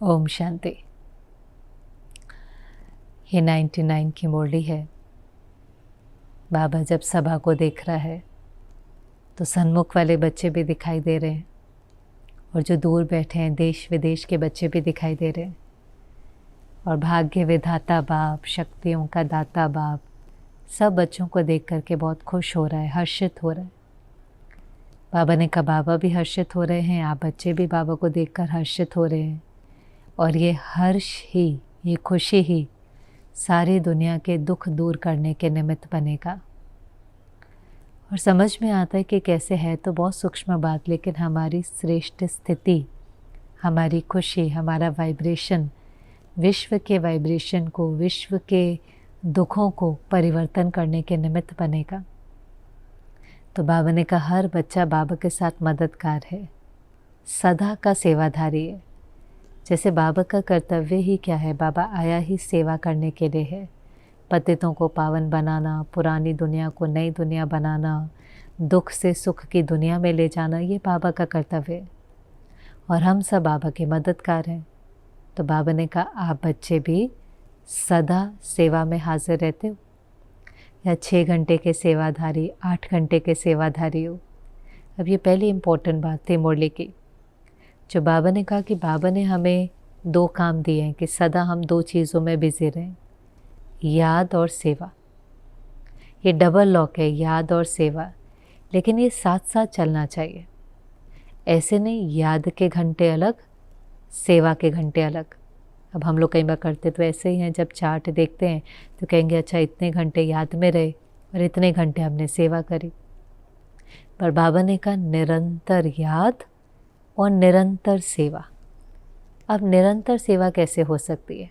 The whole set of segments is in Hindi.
ओम शांति। ये 99 की मुरली है। बाबा जब सभा को देख रहा है तो सन्मुख वाले बच्चे भी दिखाई दे रहे हैं और जो दूर बैठे हैं देश विदेश के बच्चे भी दिखाई दे रहे हैं। और भाग्य विधाता बाप, शक्तियों का दाता बाप सब बच्चों को देख करके बहुत खुश हो रहा है, हर्षित हो रहा है। बाबा ने कहा बाबा भी हर्षित हो रहे हैं, आप बच्चे भी बाबा को देखकर हर्षित हो रहे हैं। और ये हर्ष ही, ये खुशी ही सारी दुनिया के दुख दूर करने के निमित्त बनेगा। और समझ में आता है कि कैसे है तो बहुत सूक्ष्म बात, लेकिन हमारी श्रेष्ठ स्थिति, हमारी खुशी, हमारा वाइब्रेशन विश्व के वाइब्रेशन को, विश्व के दुखों को परिवर्तन करने के निमित्त बनेगा। तो बाबा ने कहा हर बच्चा बाबा के साथ मददगार है, सदा का सेवाधारी है। जैसे बाबा का कर्तव्य ही क्या है, बाबा आया ही सेवा करने के लिए है। पतितों को पावन बनाना, पुरानी दुनिया को नई दुनिया बनाना, दुख से सुख की दुनिया में ले जाना, ये बाबा का कर्तव्य है। और हम सब बाबा के मददगार हैं। तो बाबा ने कहा आप बच्चे भी सदा सेवा में हाजिर रहते हो, या 6 घंटे के सेवाधारी, 8 घंटे के सेवाधारी हो। अब ये पहली इम्पोर्टेंट बात थी मुरली की, जो बाबा ने कहा कि बाबा ने हमें 2 काम दिए हैं कि सदा हम 2 चीज़ों में बिजी रहें, याद और सेवा। ये डबल लॉक है, याद और सेवा, लेकिन ये साथ साथ चलना चाहिए। ऐसे नहीं याद के घंटे अलग, सेवा के घंटे अलग। अब हम लोग कई बार करते तो ऐसे ही हैं, जब चार्ट देखते हैं तो कहेंगे अच्छा इतने घंटे याद में रहे और इतने घंटे हमने सेवा करी। पर बाबा ने कहा निरंतर याद और निरंतर सेवा। अब निरंतर सेवा कैसे हो सकती है?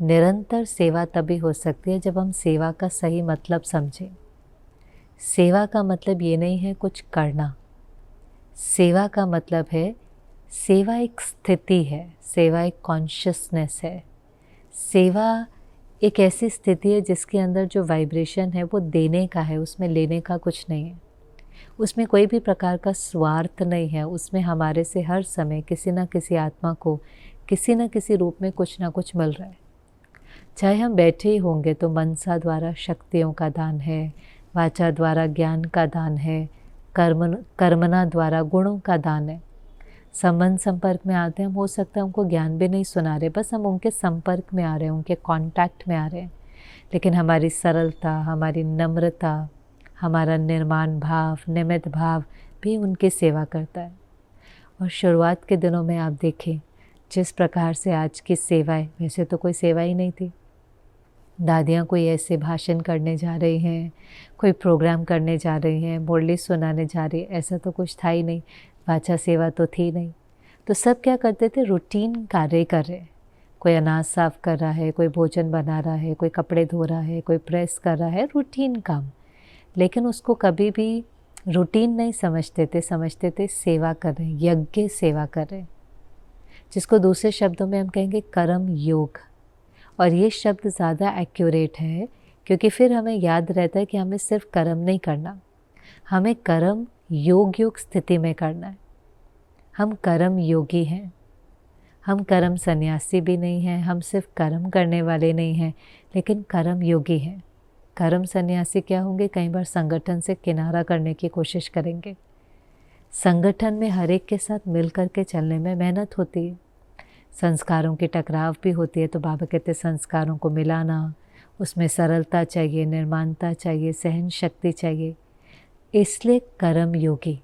निरंतर सेवा तभी हो सकती है जब हम सेवा का सही मतलब समझें। सेवा का मतलब ये नहीं है कुछ करना। सेवा का मतलब है, सेवा एक स्थिति है, सेवा एक कॉन्शियसनेस है। सेवा एक ऐसी स्थिति है जिसके अंदर जो वाइब्रेशन है वो देने का है, उसमें लेने का कुछ नहीं है। उसमें कोई भी प्रकार का स्वार्थ नहीं है। उसमें हमारे से हर समय किसी न किसी आत्मा को किसी न किसी रूप में कुछ ना कुछ मिल रहा है। चाहे हम बैठे ही होंगे तो मनसा द्वारा शक्तियों का दान है, वाचा द्वारा ज्ञान का दान है, कर्मना द्वारा गुणों का दान है। संबंध संपर्क में आते हैं, हम हो सकता है उनको ज्ञान भी नहीं सुना रहे, बस हम उनके संपर्क में आ रहे हैं, उनके कांटेक्ट में आ रहे हैं। लेकिन हमारी सरलता, हमारी नम्रता, हमारा निर्माण भाव, निमित्त भाव भी उनकी सेवा करता है। और शुरुआत के दिनों में आप देखें जिस प्रकार से आज की सेवाएं, वैसे तो कोई सेवा ही नहीं थी। दादियाँ कोई ऐसे भाषण करने जा रही हैं, कोई प्रोग्राम करने जा रही हैं, मुरली सुनाने जा रही है, ऐसा तो कुछ था ही नहीं। वाचा सेवा तो थी नहीं। तो सब क्या करते थे, रूटीन कार्य कर रहे हैं। कोई अनाज साफ कर रहा है, कोई भोजन बना रहा है, कोई कपड़े धो रहा है, कोई प्रेस कर रहा है, रूटीन काम। लेकिन उसको कभी भी रूटीन नहीं समझते थे, समझते थे सेवा कर रहे हैं, यज्ञ सेवा कर रहे हैं, जिसको दूसरे शब्दों में हम कहेंगे कर्म योग। और ये शब्द ज़्यादा एक्यूरेट है, क्योंकि फिर हमें याद रहता है कि हमें सिर्फ कर्म नहीं करना, हमें कर्म योग योग स्थिति में करना है। हम कर्म योगी हैं, हम कर्म सन्यासी भी नहीं हैं, हम सिर्फ कर्म करने वाले नहीं हैं, लेकिन कर्म योगी हैं। कर्म सन्यासी क्या होंगे? कई बार संगठन से किनारा करने की कोशिश करेंगे। संगठन में हर एक के साथ मिल कर के चलने में मेहनत होती है, संस्कारों की टकराव भी होती है। तो बाबा कहते संस्कारों को मिलाना, उसमें सरलता चाहिए, निर्माणता चाहिए, सहन शक्ति चाहिए। इसलिए कर्म योगी,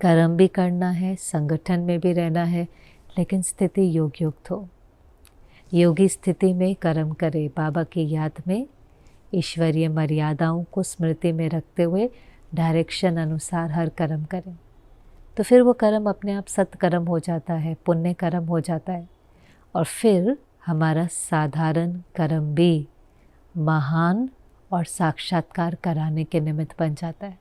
कर्म भी करना है, संगठन में भी रहना है, लेकिन स्थिति योग युक्त हो। योगी स्थिति में कर्म करे, बाबा की याद में ईश्वरीय मर्यादाओं को स्मृति में रखते हुए डायरेक्शन अनुसार हर कर्म करें। तो फिर वो कर्म अपने आप सत्कर्म हो जाता है, पुण्य कर्म हो जाता है। और फिर हमारा साधारण कर्म भी महान और साक्षात्कार कराने के निमित्त बन जाता है।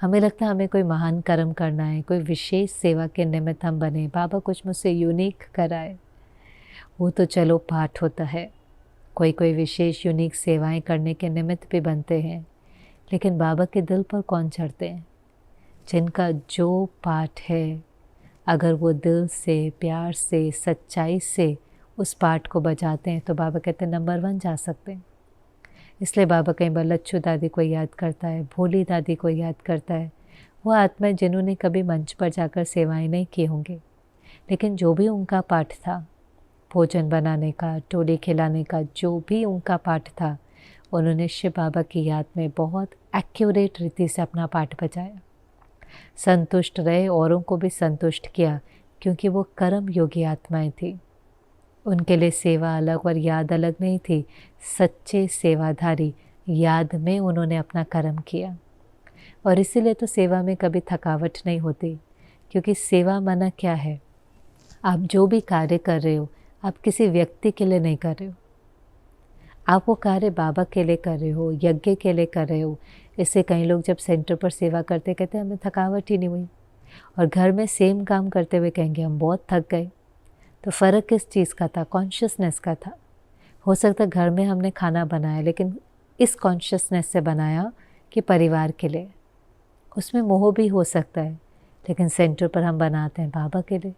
हमें लगता है हमें कोई महान कर्म करना है, कोई विशेष सेवा के निमित्त हम बने, बाबा कुछ मुझसे यूनिक कराए। वो तो चलो पाठ होता है, कोई कोई विशेष यूनिक सेवाएं करने के निमित्त भी बनते हैं, लेकिन बाबा के दिल पर कौन चढ़ते हैं? जिनका जो पाठ है अगर वो दिल से, प्यार से, सच्चाई से उस पार्ट को बजाते हैं तो बाबा कहते हैं नंबर 1 जा सकते हैं। इसलिए बाबा कई बार लच्छू दादी को याद करता है, भोली दादी को याद करता है। वो आत्माएं जिन्होंने कभी मंच पर जाकर सेवाएं नहीं की होंगी, लेकिन जो भी उनका पाठ था, भोजन बनाने का, टोली खिलाने का, जो भी उनका पाठ था, उन्होंने शिव बाबा की याद में बहुत एक्यूरेट रीति से अपना पाठ बजाया। संतुष्ट रहे, औरों को भी संतुष्ट किया, क्योंकि वो कर्म योगी आत्माएं थी। उनके लिए सेवा अलग और याद अलग नहीं थी। सच्चे सेवाधारी याद में उन्होंने अपना कर्म किया, और इसीलिए तो सेवा में कभी थकावट नहीं होती, क्योंकि सेवा माना क्या है? आप जो भी कार्य कर रहे हो, आप किसी व्यक्ति के लिए नहीं कर रहे हो, आप वो कार्य बाबा के लिए कर रहे हो, यज्ञ के लिए कर रहे हो। इससे कई लोग जब सेंटर पर सेवा करते कहते हैं हमें थकावट ही नहीं हुई, और घर में सेम काम करते हुए कहेंगे हम बहुत थक गए। तो फ़र्क किस चीज़ का था? कॉन्शियसनेस का था। हो सकता है घर में हमने खाना बनाया, लेकिन इस कॉन्शियसनेस से बनाया कि परिवार के लिए, उसमें मोह भी हो सकता है, लेकिन सेंटर पर हम बनाते हैं बाबा के लिए।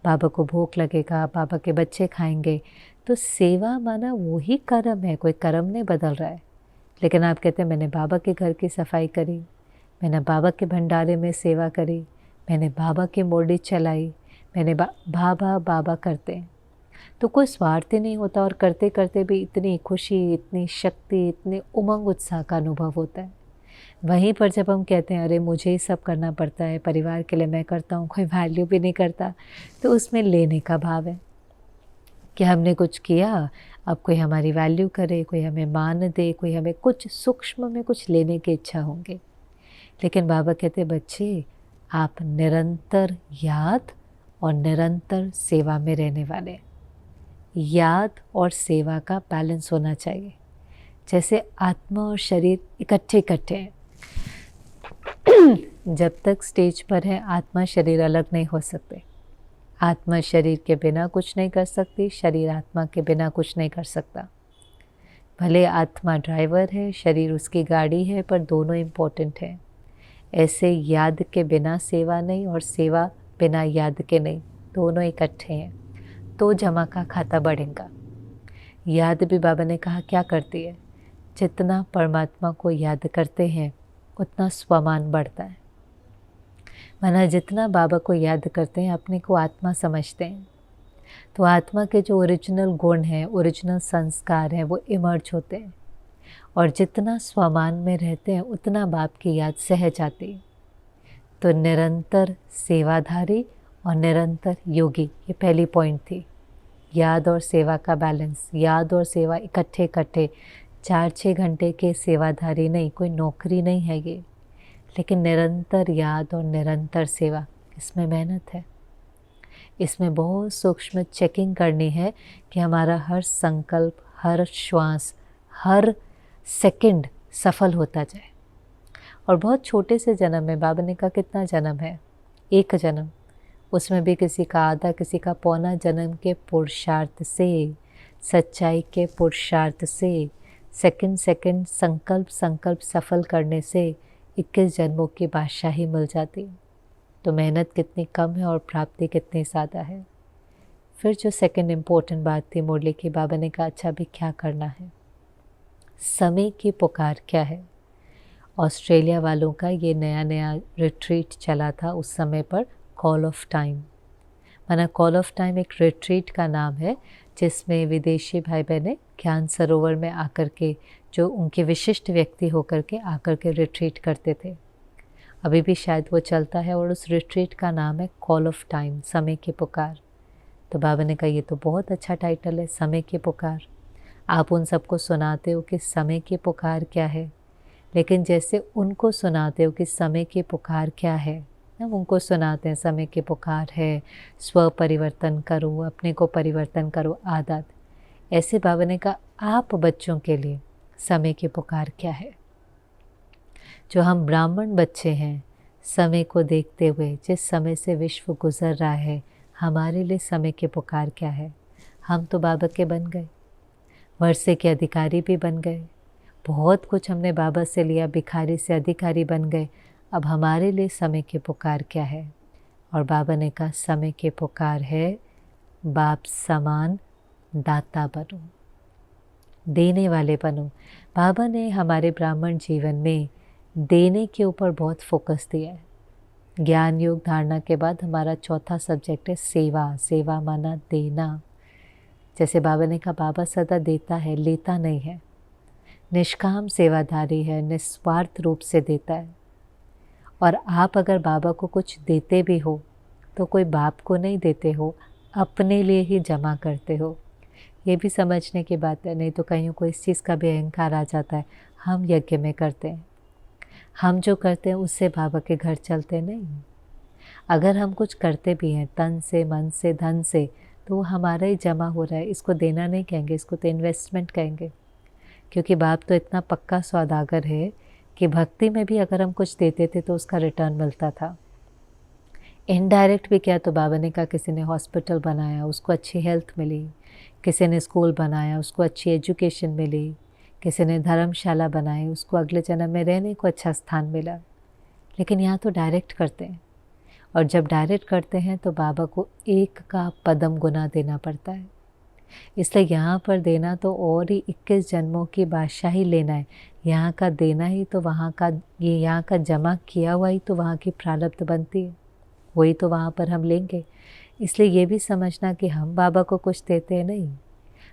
बाबा को भूख लगेगा, बाबा के बच्चे खाएंगे। तो सेवा माना वही कर्म है, कोई कर्म नहीं बदल रहा है। लेकिन आप कहते हैं मैंने बाबा के घर की सफाई करी, मैंने बाबा के भंडारे में सेवा करी, मैंने बाबा की मोड़ी चलाई, मैंने बाबा बाबा करते हैं। तो कोई स्वार्थ ही नहीं होता, और करते करते भी इतनी खुशी, इतनी शक्ति, इतने उमंग उत्साह का अनुभव होता है। वहीं पर जब हम कहते हैं अरे मुझे ही सब करना पड़ता है, परिवार के लिए मैं करता हूँ, कोई वैल्यू भी नहीं करता, तो उसमें लेने का भाव है कि हमने कुछ किया, अब कोई हमारी वैल्यू करे, कोई हमें मान दे, कोई हमें कुछ सूक्ष्म में कुछ लेने की इच्छा होंगे। लेकिन बाबा कहते बच्चे, आप निरंतर याद और निरंतर सेवा में रहने वाले। याद और सेवा का बैलेंस होना चाहिए। जैसे आत्मा और शरीर इकट्ठे इकट्ठे हैं, जब तक स्टेज पर है आत्मा शरीर अलग नहीं हो सकते। आत्मा शरीर के बिना कुछ नहीं कर सकती, शरीर आत्मा के बिना कुछ नहीं कर सकता। भले आत्मा ड्राइवर है, शरीर उसकी गाड़ी है, पर दोनों इम्पोर्टेंट हैं। ऐसे याद के बिना सेवा नहीं, और सेवा बिना याद के नहीं, दोनों इकट्ठे हैं, तो जमा का खाता बढ़ेगा। याद भी बाबा ने कहा क्या करती है? जितना परमात्मा को याद करते हैं उतना स्वमान बढ़ता है। माना जितना बाबा को याद करते हैं अपने को आत्मा समझते हैं, तो आत्मा के जो ओरिजिनल गुण हैं, ओरिजिनल संस्कार हैं, वो इमर्ज होते हैं। और जितना स्वमान में रहते हैं उतना बाप की याद सहज आती है। तो निरंतर सेवाधारी और निरंतर योगी, ये पहली पॉइंट थी। याद और सेवा का बैलेंस, याद और सेवा इकट्ठे इकट्ठे। 4-6 घंटे के सेवाधारी नहीं, कोई नौकरी नहीं है ये, लेकिन निरंतर याद और निरंतर सेवा, इसमें मेहनत है। इसमें बहुत सूक्ष्म चेकिंग करनी है कि हमारा हर संकल्प, हर श्वास, हर सेकंड सफल होता जाए। और बहुत छोटे से जन्म में, बाबा ने कहा कितना जन्म है? 1 जन्म, उसमें भी किसी का आधा, किसी का पौना जन्म के पुरुषार्थ से, सच्चाई के पुरुषार्थ से, सेकंड सेकंड संकल्प सफल करने से 21 जन्मों की बादशाही मिल जाती है। तो मेहनत कितनी कम है और प्राप्ति कितनी ज़्यादा है। फिर जो सेकंड इम्पोर्टेंट बात थी मुरली की, बाबा ने कहा अच्छा अभी क्या करना है? समय की पुकार क्या है? ऑस्ट्रेलिया वालों का ये नया नया रिट्रीट चला था उस समय पर, कॉल ऑफ टाइम। माना कॉल ऑफ टाइम एक रिट्रीट का नाम है, जिसमें विदेशी भाई बहनें ज्ञान सरोवर में आकर के, जो उनके विशिष्ट व्यक्ति होकर के आकर के रिट्रीट करते थे। अभी भी शायद वो चलता है, और उस रिट्रीट का नाम है कॉल ऑफ टाइम, समय की पुकार। तो बाबा ने कहा ये तो बहुत अच्छा टाइटल है, समय की पुकार। आप उन सबको सुनाते हो कि समय की पुकार क्या है, लेकिन जैसे उनको सुनाते हो कि समय की पुकार क्या है, हम उनको सुनाते हैं समय की पुकार है स्व परिवर्तन करो, अपने को परिवर्तन करो, आदत। ऐसे बाबा ने कहा आप बच्चों के लिए समय की पुकार क्या है? जो हम ब्राह्मण बच्चे हैं, समय को देखते हुए जिस समय से विश्व गुजर रहा है, हमारे लिए समय की पुकार क्या है? हम तो बाबा के बन गए, वर्षे के अधिकारी भी बन गए, बहुत कुछ हमने बाबा से लिया, भिखारी से अधिकारी बन गए। अब हमारे लिए समय की पुकार क्या है? और बाबा ने कहा समय की पुकार है, बाप समान दाता बनो, देने वाले बनो। बाबा ने हमारे ब्राह्मण जीवन में देने के ऊपर बहुत फोकस दिया है। ज्ञान योग धारणा के बाद हमारा चौथा सब्जेक्ट है सेवा। सेवा माना देना। जैसे बाबा ने कहा, बाबा सदा देता है, लेता नहीं है, निष्काम सेवाधारी है, निस्वार्थ रूप से देता है। और आप अगर बाबा को कुछ देते भी हो तो कोई बाप को नहीं देते हो, अपने लिए ही जमा करते हो। ये भी समझने की बात है, नहीं तो कहीं को इस चीज़ का भी अहंकार आ जाता है, हम यज्ञ में करते हैं, हम जो करते हैं उससे बाबा के घर चलते नहीं। अगर हम कुछ करते भी हैं तन से, मन से, धन से, तो वो हमारा ही जमा हो रहा है। इसको देना नहीं कहेंगे, इसको तो इन्वेस्टमेंट कहेंगे। क्योंकि बाप तो इतना पक्का सौदागर है कि भक्ति में भी अगर हम कुछ देते थे तो उसका रिटर्न मिलता था। इनडायरेक्ट भी क्या, तो बाबा ने कहा किसी ने हॉस्पिटल बनाया, उसको अच्छी हेल्थ मिली, किसी ने स्कूल बनाया, उसको अच्छी एजुकेशन मिली, किसी ने धर्मशाला बनाई, उसको अगले जन्म में रहने को अच्छा स्थान मिला। लेकिन यहाँ तो डायरेक्ट करते हैं, और जब डायरेक्ट करते हैं तो बाबा को एक का पदम गुना देना पड़ता है। इसलिए यहाँ पर देना तो और ही 21 जन्मों की बादशाही लेना है। यहाँ का देना ही तो वहाँ का, ये यहाँ का जमा किया हुआ ही तो वहाँ की प्रारब्ध बनती है, वही तो वहाँ पर हम लेंगे। इसलिए ये भी समझना कि हम बाबा को कुछ देते हैं नहीं,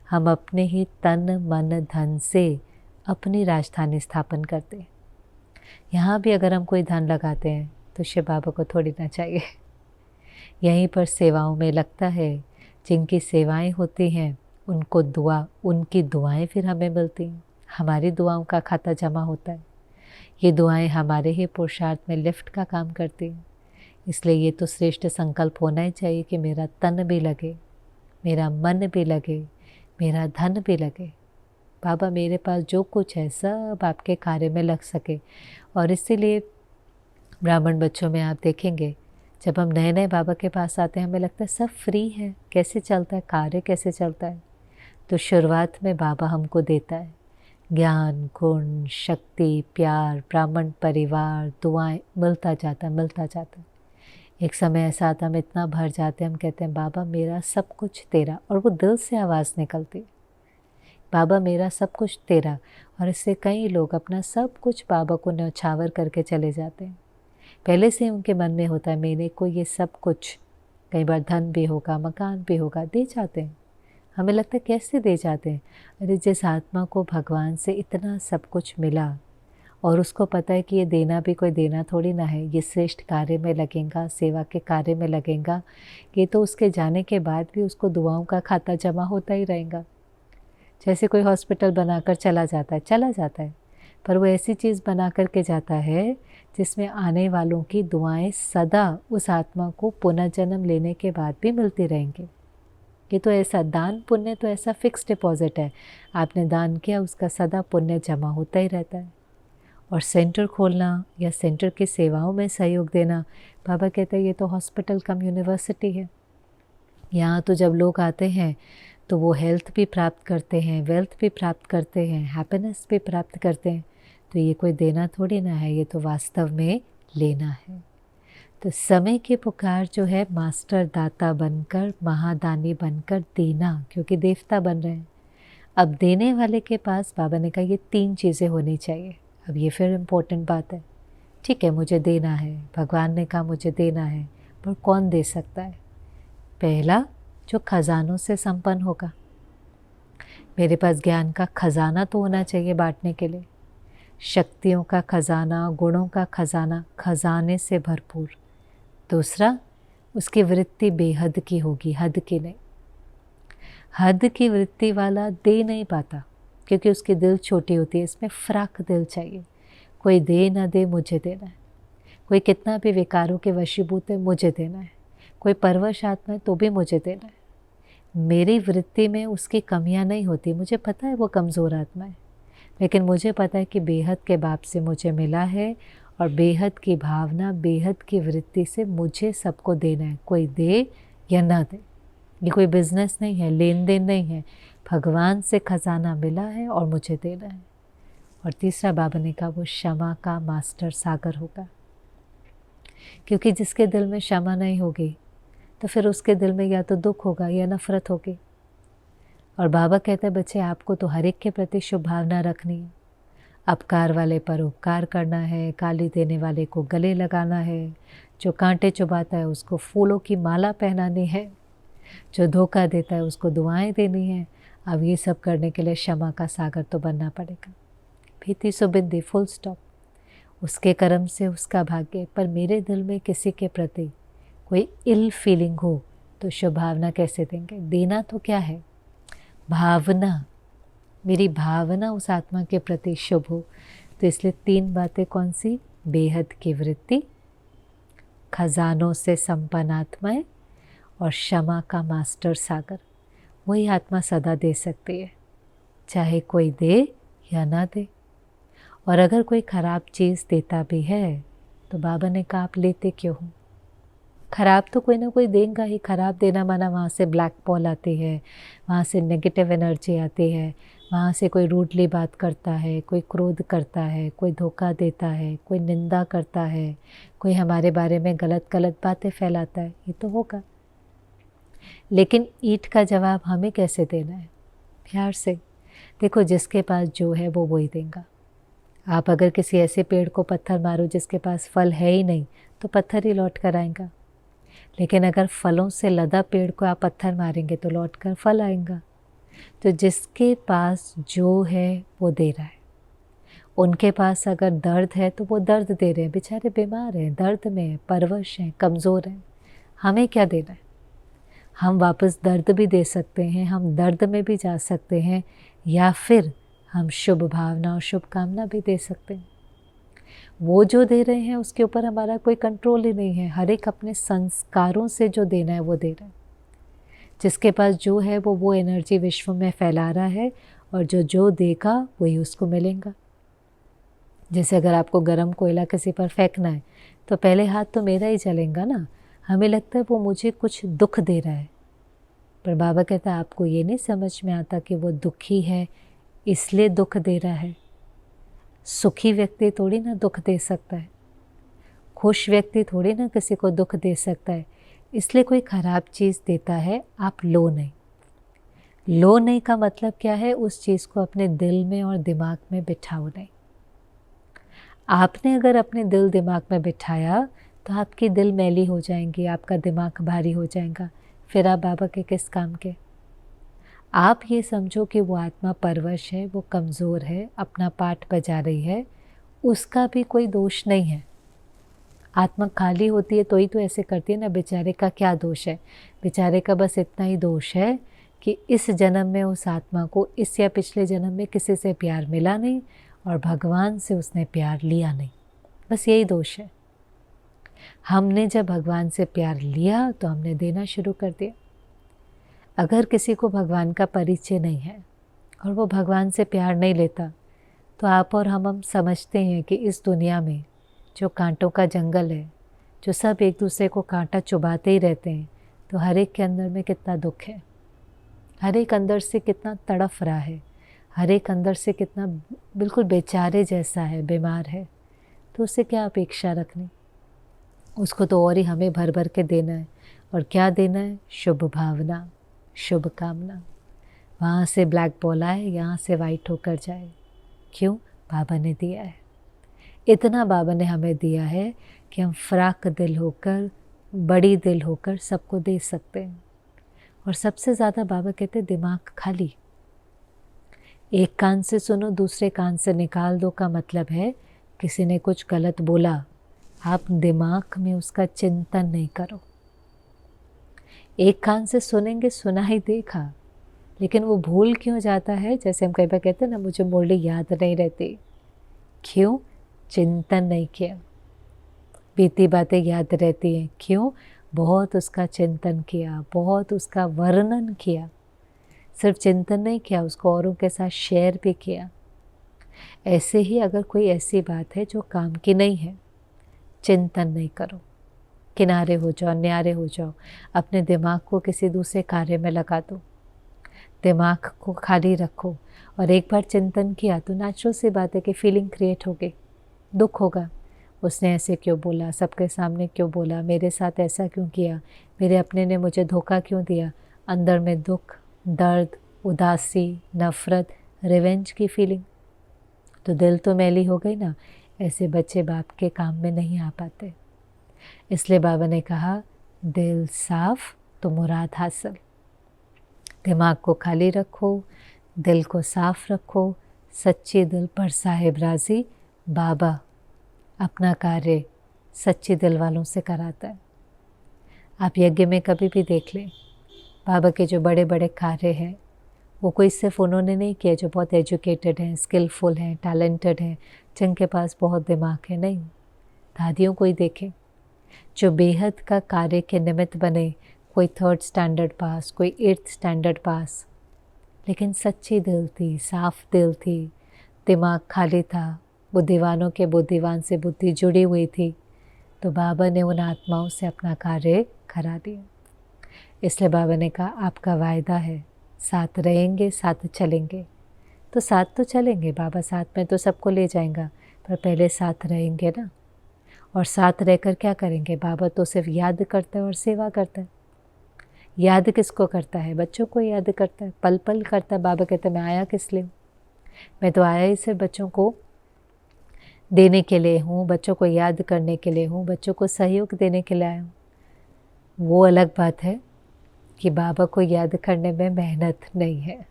हम अपने ही तन मन धन से अपनी राजधानी स्थापन करते हैं। यहाँ भी अगर हम कोई धन लगाते हैं तो शिव बाबा को थोड़ी ना चाहिए। यहीं पर सेवाओं में लगता है, जिनकी सेवाएं होती हैं उनको उनकी दुआएं फिर हमें मिलती हैं, हमारी दुआओं का खाता जमा होता है। ये दुआएं हमारे ही पुरुषार्थ में लिफ्ट का काम करती हैं। इसलिए ये तो श्रेष्ठ संकल्प होना ही चाहिए कि मेरा तन भी लगे, मेरा मन भी लगे, मेरा धन भी लगे। बाबा मेरे पास जो कुछ है सब आपके कार्य में लग सके। और इसीलिए ब्राह्मण बच्चों में आप देखेंगे, जब हम नए नए बाबा के पास आते हैं हमें लगता है सब फ्री है, कैसे चलता है कार्य, कैसे चलता है। तो शुरुआत में बाबा हमको देता है ज्ञान, गुण, शक्ति, प्यार, ब्राह्मण परिवार, दुआएं, मिलता जाता है। एक समय ऐसा आता, हम इतना भर जाते हैं, हम कहते हैं बाबा मेरा सब कुछ तेरा, और वो दिल से आवाज़ निकलती, बाबा मेरा सब कुछ तेरा। और इससे कई लोग अपना सब कुछ बाबा को न्यौछावर करके चले जाते हैं। पहले से उनके मन में होता है मेरे को ये सब कुछ, कई बार धन भी होगा, मकान भी होगा, दे जाते हैं। हमें लगता है कैसे दे जाते हैं। अरे जिस आत्मा को भगवान से इतना सब कुछ मिला और उसको पता है कि ये देना भी कोई देना थोड़ी ना है, ये श्रेष्ठ कार्य में लगेगा, सेवा के कार्य में लगेगा, ये तो उसके जाने के बाद भी उसको दुआओं का खाता जमा होता ही रहेगा। जैसे कोई हॉस्पिटल बनाकर चला जाता है, पर वो ऐसी चीज़ बना करके जाता है जिसमें आने वालों की दुआएं सदा उस आत्मा को पुनर्जन्म लेने के बाद भी मिलती रहेंगी। ये तो ऐसा दान पुण्य तो ऐसा फिक्स डिपॉजिट है, आपने दान किया उसका सदा पुण्य जमा होता ही रहता है। और सेंटर खोलना या सेंटर की सेवाओं में सहयोग देना, बाबा कहते हैं ये तो हॉस्पिटल कम यूनिवर्सिटी है। यहाँ तो जब लोग आते हैं तो वो हेल्थ भी प्राप्त करते हैं, वेल्थ भी प्राप्त करते हैं, हैप्पीनेस भी प्राप्त करते हैं। तो ये कोई देना थोड़ी ना है, ये तो वास्तव में लेना है। तो समय की पुकार जो है, मास्टर दाता बनकर, महादानी बनकर देना, क्योंकि देवता बन रहे हैं। अब देने वाले के पास बाबा ने कहा ये 3 चीज़ें होनी चाहिए। अब ये फिर इम्पोर्टेंट बात है। ठीक है मुझे देना है, भगवान ने कहा मुझे देना है, पर कौन दे सकता है? पहला, जो खजानों से संपन्न होगा। मेरे पास ज्ञान का खजाना तो होना चाहिए बांटने के लिए, शक्तियों का खजाना, गुणों का खजाना, खजाने से भरपूर। दूसरा, उसकी वृत्ति बेहद की होगी, हद की नहीं। हद की वृत्ति वाला दे नहीं पाता, क्योंकि उसकी दिल छोटी होती है। इसमें फ्राक दिल चाहिए, कोई दे ना दे मुझे देना है। कोई कितना भी विकारों के वशीभूत है, मुझे देना है। कोई परवश आत्मा है तो भी मुझे देना है। मेरी वृत्ति में उसकी कमियां नहीं होती, मुझे पता है वो कमज़ोर आत्मा है, लेकिन मुझे पता है कि बेहद के बाप से मुझे मिला है, और बेहद की भावना, बेहद की वृत्ति से मुझे सबको देना है, कोई दे या ना दे। ये कोई बिजनेस नहीं है, लेन देन नहीं है, भगवान से खजाना मिला है और मुझे देना है। और तीसरा बाबा ने कहा वो क्षमा का मास्टर सागर होगा। क्योंकि जिसके दिल में क्षमा नहीं होगी तो फिर उसके दिल में या तो दुख होगा या नफरत होगी। और बाबा कहते हैं बच्चे आपको तो हर एक के प्रति शुभ भावना रखनी है, अपकार वाले पर उपकार करना है, गाली देने वाले को गले लगाना है, जो कांटे चुभाता है उसको फूलों की माला पहनानी है, जो धोखा देता है उसको दुआएं देनी है। अब ये सब करने के लिए क्षमा का सागर तो बनना पड़ेगा। भीति सुबिंदी फुल स्टॉप। उसके कर्म से उसका भाग्य। पर मेरे दिल में किसी के प्रति कोई इल फीलिंग हो तो शुभ भावना कैसे देंगे? देना तो क्या है, भावना। मेरी भावना उस आत्मा के प्रति शुभ हो। तो इसलिए 3 बातें कौन सी? बेहद की वृत्ति, खजानों से संपन्न आत्माएं और क्षमा का मास्टर सागर। वही आत्मा सदा दे सकती है, चाहे कोई दे या ना दे। और अगर कोई ख़राब चीज़ देता भी है तो बाबा ने कहा आप लेते क्यों हो? ख़राब तो कोई ना कोई देगा ही। ख़राब देना माना वहाँ से ब्लैक बॉल आती है, वहाँ से नेगेटिव एनर्जी आती है, वहाँ से कोई रूडली बात करता है, कोई क्रोध करता है, कोई धोखा देता है, कोई निंदा करता है, कोई हमारे बारे में गलत गलत बातें फैलाता है। ये तो होगा, लेकिन ईंट का जवाब हमें कैसे देना है? प्यार से। देखो जिसके पास जो है वो वही देगा। आप अगर किसी ऐसे पेड़ को पत्थर मारो जिसके पास फल है ही नहीं तो पत्थर ही लौट कर आएगा। लेकिन अगर फलों से लदा पेड़ को आप पत्थर मारेंगे तो लौट कर फल आएगा। तो जिसके पास जो है वो दे रहा है। उनके पास अगर दर्द है तो वो दर्द दे रहे हैं, बेचारे बीमार हैं, दर्द में हैं, परवश हैं, कमज़ोर हैं। हमें क्या देना है? हम वापस दर्द भी दे सकते हैं, हम दर्द में भी जा सकते हैं, या फिर हम शुभ भावना और शुभकामना भी दे सकते हैं। वो जो दे रहे हैं उसके ऊपर हमारा कोई कंट्रोल ही नहीं है। हर एक अपने संस्कारों से जो देना है वो दे रहा है। जिसके पास जो है वो एनर्जी विश्व में फैला रहा है, और जो देगा वही उसको मिलेगा। जैसे अगर आपको गर्म कोयला किसी पर फेंकना है तो पहले हाथ तो मेरा ही जलेगा ना। हमें लगता है वो मुझे कुछ दुख दे रहा है, पर बाबा कहता है आपको ये नहीं समझ में आता कि वो दुखी है इसलिए दुख दे रहा है। सुखी व्यक्ति थोड़ी ना दुख दे सकता है, खुश व्यक्ति थोड़ी ना किसी को दुख दे सकता है। इसलिए कोई ख़राब चीज़ देता है, आप लो नहीं। लो नहीं का मतलब क्या है? उस चीज़ को अपने दिल में और दिमाग में बिठाओ नहीं। आपने अगर अपने दिल दिमाग में बिठाया तो आपकी दिल मैली हो जाएंगी, आपका दिमाग भारी हो जाएगा, फिर आप बाबा के किस काम के? आप ये समझो कि वो आत्मा परवश है, वो कमज़ोर है, अपना पाठ बजा रही है, उसका भी कोई दोष नहीं है। आत्मा खाली होती है तो ही तो ऐसे करती है ना। बेचारे का क्या दोष है? बेचारे का बस इतना ही दोष है कि इस जन्म में उस आत्मा को इस या पिछले जन्म में किसी से प्यार मिला नहीं और भगवान से उसने प्यार लिया नहीं, बस यही दोष है। हमने जब भगवान से प्यार लिया तो हमने देना शुरू कर दिया। अगर किसी को भगवान का परिचय नहीं है और वो भगवान से प्यार नहीं लेता तो आप और हम समझते हैं कि इस दुनिया में जो कांटों का जंगल है, जो सब एक दूसरे को कांटा चुभाते ही रहते हैं, तो हर एक के अंदर में कितना दुख है, हर एक अंदर से कितना तड़फ रहा है, हर एक अंदर से कितना बिल्कुल बेचारे जैसा है, बीमार है। तो उससे क्या अपेक्षा रखनी? उसको तो और ही हमें भर भर के देना है। और क्या देना है? शुभ भावना, शुभ कामना। वहाँ से ब्लैक बॉल आए, यहाँ से वाइट होकर जाए। क्यों? बाबा ने दिया है। इतना बाबा ने हमें दिया है कि हम फ्राक दिल होकर, बड़ी दिल होकर सबको दे सकते हैं। और सबसे ज़्यादा बाबा कहते दिमाग खाली। एक कान से सुनो, दूसरे कान से निकाल दो का मतलब है किसी ने कुछ गलत बोला, आप दिमाग में उसका चिंतन नहीं करो। एक कान से सुनेंगे, सुना ही देखा, लेकिन वो भूल क्यों जाता है? जैसे हम कई बार कहते हैं ना, मुझे मुरली याद नहीं रहती। क्यों? चिंतन नहीं किया। बीती बातें याद रहती हैं, क्यों? बहुत उसका चिंतन किया, बहुत उसका वर्णन किया। सिर्फ चिंतन नहीं किया, उसको औरों के साथ शेयर भी किया। ऐसे ही अगर कोई ऐसी बात है जो काम की नहीं है, चिंतन नहीं करो, किनारे हो जाओ, न्यारे हो जाओ, अपने दिमाग को किसी दूसरे कार्य में लगा दो, दिमाग को खाली रखो। और एक बार चिंतन किया तो नेचुरल सी बात है कि फीलिंग क्रिएट होगी, दुख होगा, उसने ऐसे क्यों बोला, सबके सामने क्यों बोला, मेरे साथ ऐसा क्यों किया, मेरे अपने ने मुझे धोखा क्यों दिया। अंदर में दुख, दर्द, उदासी, नफ़रत, रिवेंज की फीलिंग। तो दिल तो मैली हो गई ना। ऐसे बच्चे बाप के काम में नहीं आ पाते। इसलिए बाबा ने कहा दिल साफ तो मुराद हासिल। दिमाग को खाली रखो, दिल को साफ रखो, सच्चे दिल पर साहिब राजी। बाबा अपना कार्य सच्चे दिल वालों से कराता है। आप यज्ञ में कभी भी देख लें, बाबा के जो बड़े बड़े कार्य हैं वो कोई सिर्फ उन्होंने नहीं किया जो बहुत एजुकेटेड हैं, स्किलफुल हैं, टैलेंटेड हैं, जिनके पास बहुत दिमाग है, नहीं। दादियों को ही देखें जो बेहद का कार्य के निमित्त बने। कोई 3rd स्टैंडर्ड पास, कोई 8th स्टैंडर्ड पास, लेकिन सच्ची दिल थी, साफ दिल थी, दिमाग खाली था, बुद्धिवानों के बुद्धिवान से बुद्धि जुड़ी हुई थी। तो बाबा ने उन आत्माओं से अपना कार्य करा दिया। इसलिए बाबा ने कहा आपका वायदा है, साथ रहेंगे, साथ चलेंगे। तो साथ तो चलेंगे, बाबा साथ में तो सबको ले जाएंगा, पर पहले साथ रहेंगे ना। और साथ रहकर क्या करेंगे, बाबा तो सिर्फ याद करता है और सेवा करता है। याद किसको करता है, बच्चों को याद करता है, पल पल करता है। बाबा कहते हैं मैं आया किस लिए, मैं तो आया ही सिर्फ बच्चों को देने के लिए हूँ, बच्चों को याद करने के लिए हूँ, बच्चों को सहयोग देने के लिए आया हूँ। वो अलग बात है कि बाबा को याद करने में मेहनत नहीं है।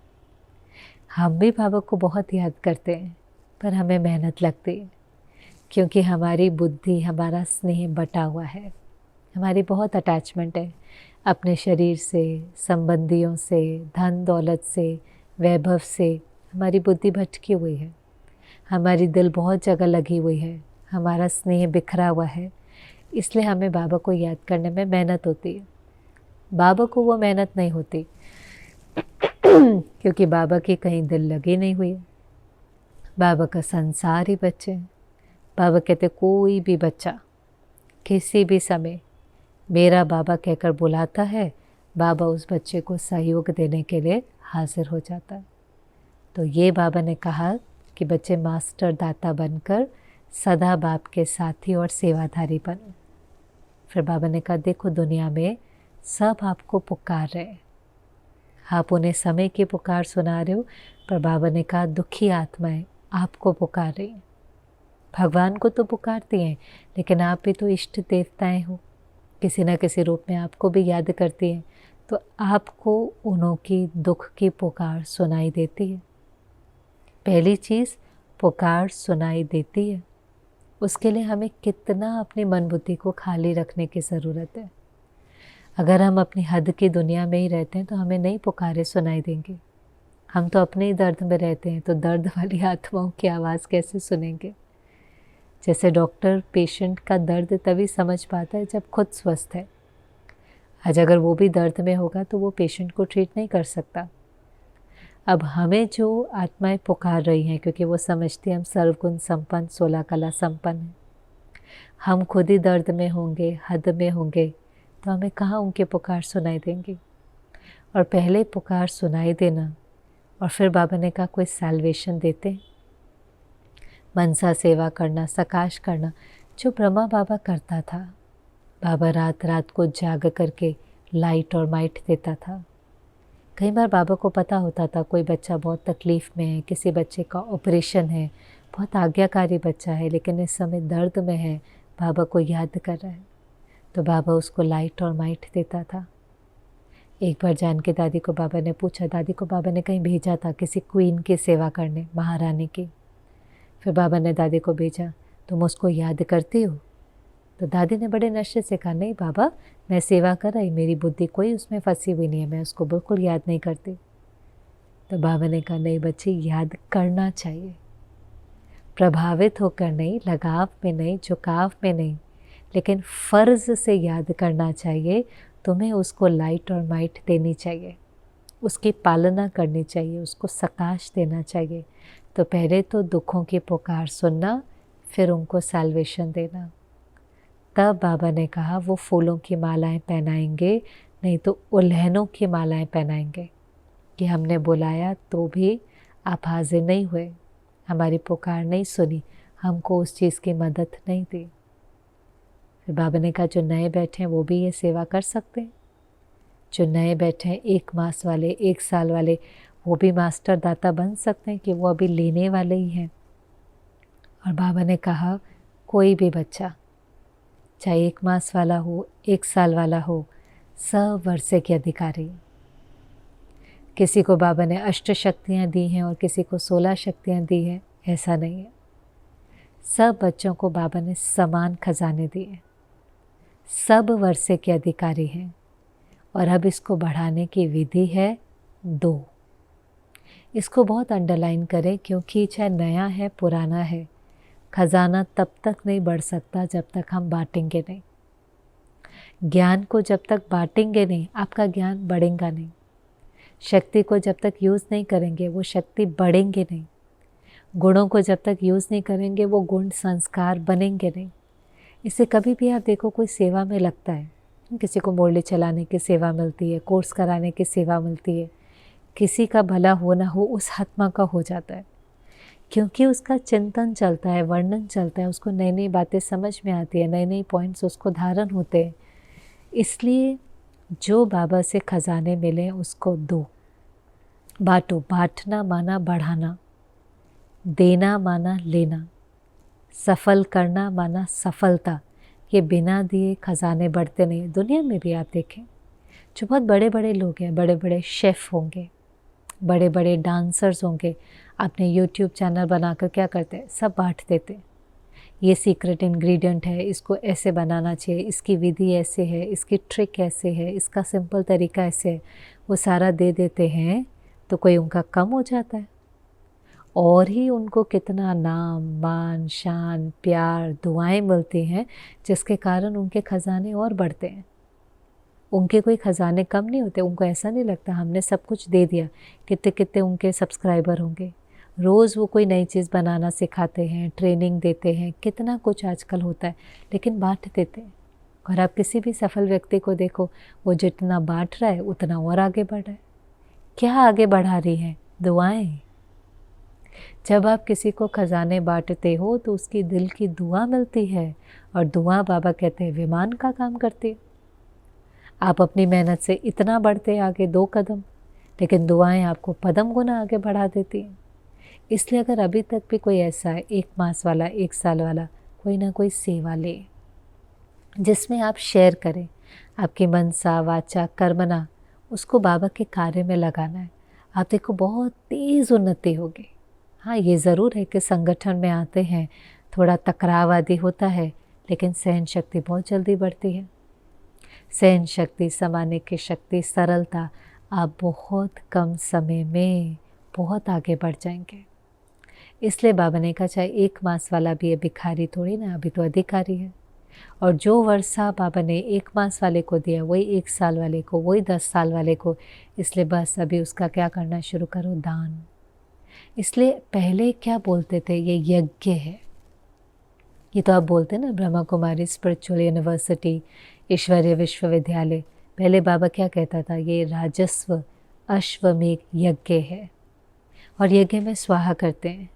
हम भी बाबा को बहुत याद करते हैं, पर हमें मेहनत लगती है, क्योंकि हमारी बुद्धि, हमारा स्नेह बटा हुआ है, हमारी बहुत अटैचमेंट है अपने शरीर से, संबंधियों से, धन दौलत से, वैभव से। हमारी बुद्धि भटकी हुई है, हमारी दिल बहुत जगह लगी हुई है, हमारा स्नेह बिखरा हुआ है। इसलिए हमें बाबा को याद करने में मेहनत होती है। बाबा को वो मेहनत नहीं होती क्योंकि बाबा की कहीं दिल लगी नहीं हुई है। बाबा का संसार ही बच्चे हैं। बाबा कहते कोई भी बच्चा किसी भी समय मेरा बाबा कहकर बुलाता है, बाबा उस बच्चे को सहयोग देने के लिए हाजिर हो जाता है। तो ये बाबा ने कहा कि बच्चे मास्टर दाता बनकर सदा बाप के साथी और सेवाधारी बने। फिर बाबा ने कहा देखो दुनिया में सब आपको पुकार रहे हैं, आप उन्हें समय की पुकार सुना रहे हो, पर बाबा ने कहा दुखी आत्माएं आपको पुकार रही हैं। भगवान को तो पुकारती हैं, लेकिन आप भी तो इष्ट देवताएं हो, किसी न किसी रूप में आपको भी याद करती हैं, तो आपको उन्हों की दुख की पुकार सुनाई देती है। पहली चीज़ पुकार सुनाई देती है, उसके लिए हमें कितना अपनी मन बुद्धि को खाली रखने की ज़रूरत है। अगर हम अपनी हद की दुनिया में ही रहते हैं तो हमें नई पुकारें सुनाई देंगी। हम तो अपने ही दर्द में रहते हैं, तो दर्द वाली आत्माओं की आवाज़ कैसे सुनेंगे। जैसे डॉक्टर पेशेंट का दर्द तभी समझ पाता है जब खुद स्वस्थ है। आज अगर वो भी दर्द में होगा तो वो पेशेंट को ट्रीट नहीं कर सकता। अब हमें जो आत्माएं पुकार रही हैं, क्योंकि वो समझती हैं हम सर्वगुण संपन्न, 16 कला संपन्न हैं, हम खुद ही दर्द में होंगे, हद में होंगे, तो हमें कहाँ उनके पुकार सुनाई देंगी। और पहले पुकार सुनाई देना, और फिर बाबा ने कहा कोई सैल्वेशन देते हैं। मनसा सेवा करना, सकाश करना, जो ब्रह्मा बाबा करता था। बाबा रात रात को जाग करके लाइट और माइट देता था। कई बार बाबा को पता होता था कोई बच्चा बहुत तकलीफ़ में है, किसी बच्चे का ऑपरेशन है, बहुत आज्ञाकारी बच्चा है, लेकिन इस समय दर्द में है, बाबा को याद कर रहा है, तो बाबा उसको लाइट और माइट देता था। एक बार जानकी दादी को बाबा ने पूछा, दादी को बाबा ने कहीं भेजा था किसी क्वीन की सेवा करने, महारानी की। फिर बाबा ने दादी को भेजा, तुम उसको याद करती हो? तो दादी ने बड़े नशे से कहा, नहीं बाबा, मैं सेवा कर रही, मेरी बुद्धि कोई उसमें फंसी हुई नहीं है, मैं उसको बिल्कुल याद नहीं करती। तो बाबा ने कहा, नहीं बच्चे, याद करना चाहिए, प्रभावित होकर नहीं, लगाव में नहीं, झुकाव में नहीं, लेकिन फ़र्ज़ से याद करना चाहिए। तुम्हें उसको लाइट और माइट देनी चाहिए, उसकी पालना करनी चाहिए, उसको सकाश देना चाहिए। तो पहले तो दुखों की पुकार सुनना, फिर उनको सैल्वेशन देना। तब बाबा ने कहा वो फूलों की मालाएं पहनाएंगे, नहीं तो उल्हनों की मालाएं पहनाएंगे कि हमने बुलाया तो भी आप हाजिर नहीं हुए, हमारी पुकार नहीं सुनी, हमको उस चीज़ की मदद नहीं दी। फिर बाबा ने कहा जो नए बैठे हैं वो भी ये सेवा कर सकते हैं। जो नए बैठे हैं 1 मास वाले, 1 साल वाले, वो भी मास्टर दाता बन सकते हैं कि वो अभी लेने वाले ही हैं। और बाबा ने कहा कोई भी बच्चा, चाहे 1 मास वाला हो, 1 साल वाला हो, सब वर्षे के अधिकारी। किसी को बाबा ने 8 शक्तियाँ दी हैं और किसी को 16 शक्तियाँ दी हैं, ऐसा नहीं है। सब बच्चों को बाबा ने समान खजाने दिए, सब वर्षे के अधिकारी हैं। और अब इसको बढ़ाने की विधि है 2। इसको बहुत अंडरलाइन करें, क्योंकि चाहे नया है पुराना है, खजाना तब तक नहीं बढ़ सकता जब तक हम बांटेंगे नहीं। ज्ञान को जब तक बांटेंगे नहीं, आपका ज्ञान बढ़ेगा नहीं। शक्ति को जब तक यूज़ नहीं करेंगे, वो शक्ति बढ़ेंगे नहीं। गुणों को जब तक यूज़ नहीं करेंगे, वो गुण संस्कार बनेंगे नहीं। इससे कभी भी आप देखो, कोई सेवा में लगता है, किसी को मुरली चलाने की सेवा मिलती है, कोर्स कराने की सेवा मिलती है, किसी का भला हो ना हो उस आत्मा का हो जाता है, क्योंकि उसका चिंतन चलता है, वर्णन चलता है, उसको नई नई बातें समझ में आती है, नए नए पॉइंट्स उसको धारण होते हैं। इसलिए जो बाबा से खजाने मिले उसको दो, बांटो। बांटना माना बढ़ाना, देना माना लेना, सफल करना माना सफलता। ये बिना दिए खजाने बढ़ते नहीं। दुनिया में भी आप देखें, जो बहुत बड़े बड़े लोग हैं, बड़े बड़े शेफ़ होंगे, बड़े बड़े डांसर्स होंगे, अपने यूट्यूब चैनल बनाकर क्या करते हैं, सब बांट देते हैं। ये सीक्रेट इंग्रेडिएंट है, इसको ऐसे बनाना चाहिए, इसकी विधि ऐसे है, इसकी ट्रिक ऐसे है, इसका सिंपल तरीका ऐसे है, वो सारा दे देते हैं। तो कोई उनका कम हो जाता है, और ही उनको कितना नाम, मान, शान, प्यार, दुआएं मिलती हैं, जिसके कारण उनके खजाने और बढ़ते हैं। उनके कोई ख़जाने कम नहीं होते। उनको ऐसा नहीं लगता हमने सब कुछ दे दिया। कितने कितने उनके सब्सक्राइबर होंगे, रोज़ वो कोई नई चीज़ बनाना सिखाते हैं, ट्रेनिंग देते हैं, कितना कुछ आजकल होता है, लेकिन बांट देते हैं। और आप किसी भी सफल व्यक्ति को देखो, वो जितना बांट रहा है उतना और आगे बढ़ रहा है। क्या आगे बढ़ा रही है? दुआएं। जब आप किसी को खजाने बांटते हो तो उसकी दिल की दुआ मिलती है, और दुआ बाबा कहते हैं विमान का काम करती है। आप अपनी मेहनत से इतना बढ़ते आगे 2 कदम, लेकिन दुआएं आपको पदम गुना आगे बढ़ा देती हैं। इसलिए अगर अभी तक भी कोई ऐसा है, 1 मास वाला, 1 साल वाला, कोई ना कोई सेवा ले, जिसमें आप शेयर करें आपकी मनसा, वाचा, कर्मना, उसको बाबा के कार्य में लगाना है। आप देखो बहुत तेज़ उन्नति होगी। हाँ, ये ज़रूर है कि संगठन में आते हैं, थोड़ा टकराव आदि होता है, लेकिन सहन शक्ति बहुत जल्दी बढ़ती है। सहन शक्ति, समाने की शक्ति, सरलता, आप बहुत कम समय में बहुत आगे बढ़ जाएंगे। इसलिए बाबा ने कहा चाहे 1 मास वाला भी है, भिखारी थोड़ी ना, अभी तो अधिकारी है। और जो वर्षा बाबा ने 1 मास वाले को दिया, वही 1 साल वाले को, वही 10 साल वाले को। इसलिए बस अभी उसका क्या करना शुरू करो, दान। इसलिए पहले क्या बोलते थे, ये यज्ञ है। ये तो आप बोलते ना, ब्रह्मा कुमारी स्पिरिचुअल यूनिवर्सिटी, ईश्वरीय विश्वविद्यालय। पहले बाबा क्या कहता था, ये राजस्व अश्वमेघ यज्ञ है। और यज्ञ में स्वाहा करते हैं।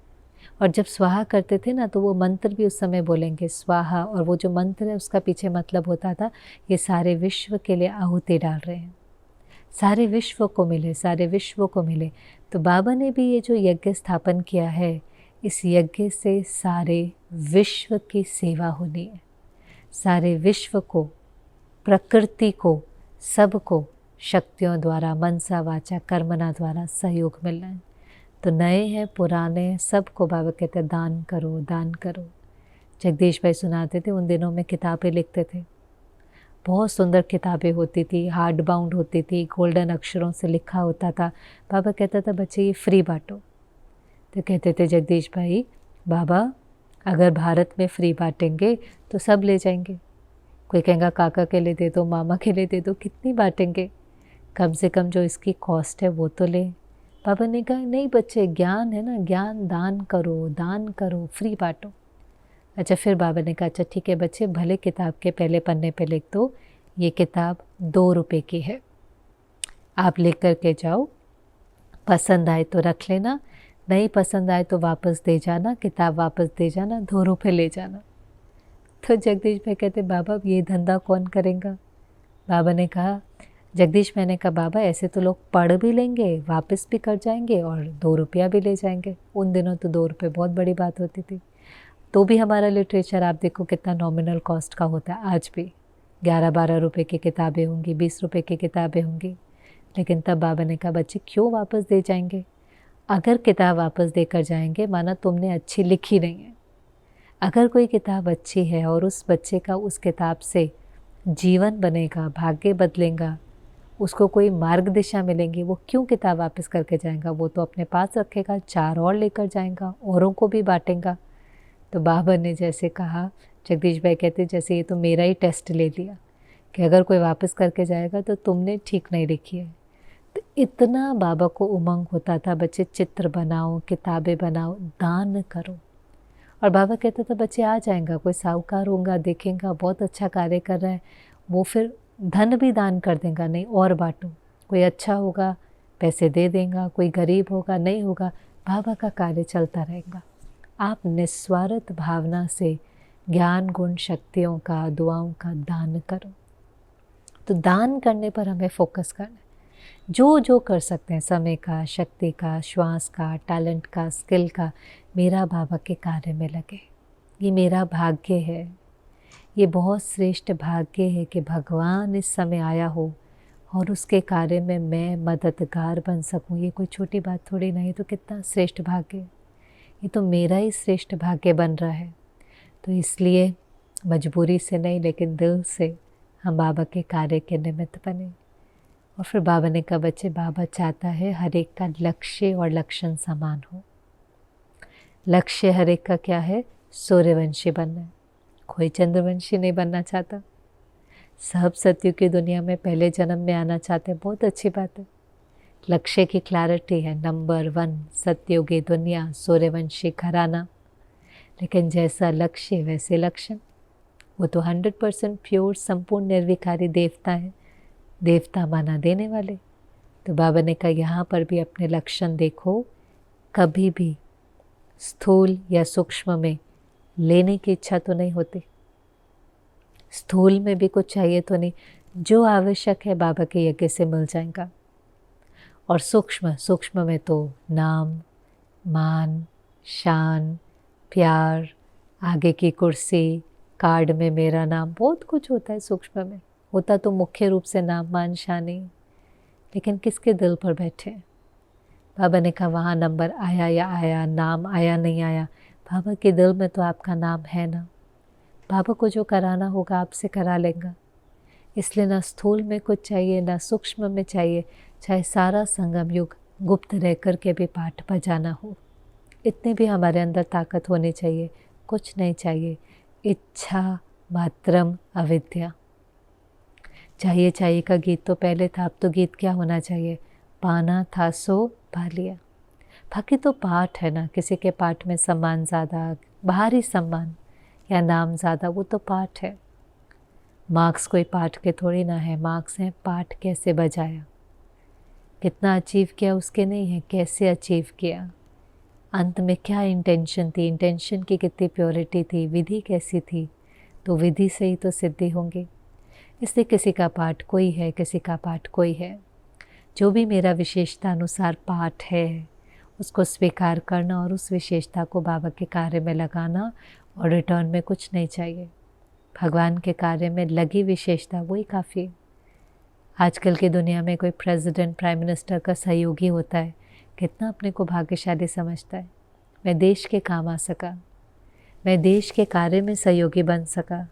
और जब स्वाहा करते थे ना, तो वो मंत्र भी उस समय बोलेंगे स्वाहा। और वो जो मंत्र है उसका पीछे मतलब होता था, ये सारे विश्व के लिए आहुति डाल रहे हैं, सारे विश्व को मिले, सारे विश्व को मिले। तो बाबा ने भी ये जो यज्ञ स्थापन किया है, इस यज्ञ से सारे विश्व की सेवा होनी है। सारे विश्व को, प्रकृति को, सबको शक्तियों द्वारा, मनसा, वाचा, कर्मना द्वारा सहयोग मिलना है। तो नए हैं, पुराने हैं, सबको बाबा कहते हैं दान करो, दान करो। जगदीश भाई सुनाते थे, उन दिनों में किताबें लिखते थे, बहुत सुंदर किताबें होती थी, हार्ड बाउंड होती थी, गोल्डन अक्षरों से लिखा होता था। बाबा कहता था बच्चे ये फ्री बांटो। तो कहते थे जगदीश भाई, बाबा अगर भारत में फ्री बांटेंगे तो सब ले जाएंगे। कोई कहेगा काका के लिए दे दो, मामा के लिए दे दो, कितनी बांटेंगे, कम से कम जो इसकी कॉस्ट है वो तो ले। बाबा ने कहा नहीं बच्चे, ज्ञान है ना, ज्ञान दान करो, दान करो, फ्री बांटो। अच्छा, फिर बाबा ने कहा अच्छा ठीक है बच्चे, भले किताब के पहले पन्ने पे लिख दो ये किताब 2 रुपये की है, आप लिख कर के जाओ, पसंद आए तो रख लेना, नहीं पसंद आए तो वापस दे जाना, किताब वापस दे जाना, 2 रुपये ले जाना। तो जगदीश भाई कहते बाबा ये धंधा कौन करेगा। बाबा ने कहा, जगदीश मैंने कहा बाबा ऐसे तो लोग पढ़ भी लेंगे, वापस भी कर जाएंगे और 2 रुपया भी ले जाएंगे। उन दिनों तो 2 रुपये बहुत बड़ी बात होती थी। तो भी हमारा लिटरेचर आप देखो कितना नॉमिनल कॉस्ट का होता है। आज भी 11-12 रुपये की किताबें होंगी, 20 रुपये की किताबें होंगी। लेकिन तब बाबा ने कहा बच्चे क्यों वापस दे जाएंगे। अगर किताब वापस देकर जाएंगे माना तुमने अच्छी लिखी नहीं है। अगर कोई किताब अच्छी है और उस बच्चे का उस किताब से जीवन बनेगा, भाग्य बदलेगा, उसको कोई मार्ग दिशा मिलेंगी, वो क्यों किताब वापस करके जाएगा। वो तो अपने पास रखेगा, 4 और लेकर जाएगा, औरों को भी बांटेगा। तो बाबा ने जैसे कहा, जगदीश भाई कहते जैसे ये तो मेरा ही टेस्ट ले लिया कि अगर कोई वापस करके जाएगा तो तुमने ठीक नहीं लिखी है। तो इतना बाबा को उमंग होता था, बच्चे चित्र बनाओ, किताबें बनाओ, दान करो। और बाबा कहते थे बच्चे आ जाएगा, कोई साहूकार होगा, देखेगा बहुत अच्छा कार्य कर रहा है, वो फिर धन भी दान कर देगा, नहीं और बांटो। कोई अच्छा होगा पैसे दे देगा, कोई गरीब होगा, नहीं होगा, बाबा का कार्य चलता रहेगा। आप निस्वार्थ भावना से ज्ञान गुण शक्तियों का, दुआओं का दान करो। तो दान करने पर हमें फोकस करना है। जो जो कर सकते हैं, समय का, शक्ति का, श्वास का, टैलेंट का, स्किल का, मेरा बाबा के कार्य में लगे। ये मेरा भाग्य है, ये बहुत श्रेष्ठ भाग्य है कि भगवान इस समय आया हो और उसके कार्य में मैं मददगार बन सकूं। ये कोई छोटी बात थोड़ी नहीं, तो कितना श्रेष्ठ भाग्य, ये तो मेरा ही श्रेष्ठ भाग्य बन रहा है। तो इसलिए मजबूरी से नहीं लेकिन दिल से हम बाबा के कार्य के निमित्त बने। और फिर बाबा ने कहा बच्चे बाबा चाहता है हर एक का लक्ष्य और लक्षण समान हो। लक्ष्य हर एक का क्या है, सूर्यवंशी बनना है, कोई चंद्रवंशी नहीं बनना चाहता। सब सत्युग की दुनिया में पहले जन्म में आना चाहते हैं, बहुत अच्छी बात है। लक्ष्य की क्लैरिटी है, नंबर 1 सत्युगी दुनिया, सूर्यवंशी घराना। लेकिन जैसा लक्ष्य वैसे लक्षण, वो तो 100% प्योर संपूर्ण निर्विकारी देवता है, देवता माना देने वाले। तो बाबा ने कहा यहाँ पर भी अपने लक्षण देखो, कभी भी स्थूल या सूक्ष्म में लेने की इच्छा तो नहीं होती, स्थूल में भी कुछ चाहिए तो नहीं, जो आवश्यक है बाबा के यज्ञ से मिल जाएगा। और सूक्ष्म में तो नाम, मान, शान, प्यार, आगे की कुर्सी, कार्ड में मेरा नाम, बहुत कुछ होता है सूक्ष्म में। होता तो मुख्य रूप से नाम, मान, शान ही, लेकिन किसके दिल पर बैठे। बाबा ने कहा वहाँ नंबर आया या आया, नाम आया नहीं आया, बाबा के दिल में तो आपका नाम है ना। बाबा को जो कराना होगा आपसे करा लेगा। इसलिए ना स्थूल में कुछ चाहिए, ना सूक्ष्म में चाहिए, चाहे सारा संगम युग गुप्त रह कर के भी पाठ बजाना हो, इतनी भी हमारे अंदर ताकत होनी चाहिए। कुछ नहीं चाहिए, इच्छा मात्रम अविद्या। चाहिए का गीत तो पहले था, अब तो गीत क्या होना चाहिए, पाना था सो पा लिया। बाकी तो पाठ है ना, किसी के पाठ में सम्मान ज़्यादा, बाहरी सम्मान या नाम ज़्यादा, वो तो पाठ है। मार्क्स कोई पाठ के थोड़ी ना है, मार्क्स हैं पाठ कैसे बजाया, कितना अचीव किया उसके नहीं है, कैसे अचीव किया, अंत में क्या इंटेंशन थी, इंटेंशन की कितनी प्योरिटी थी, विधि कैसी थी, तो विधि से ही तो सिद्धि होंगी। इसलिए किसी का पाठ कोई है, किसी का पाठ कोई है। जो भी मेरा विशेषता अनुसार पाठ है उसको स्वीकार करना और उस विशेषता को बाबा के कार्य में लगाना, और रिटर्न में कुछ नहीं चाहिए। भगवान के कार्य में लगी विशेषता वही काफ़ी है। आजकल की दुनिया में कोई प्रेसिडेंट, प्राइम मिनिस्टर का सहयोगी होता है, कितना अपने को भाग्यशाली समझता है। मैं देश के काम आ सका, मैं देश के कार्य में सहयोगी बन सका,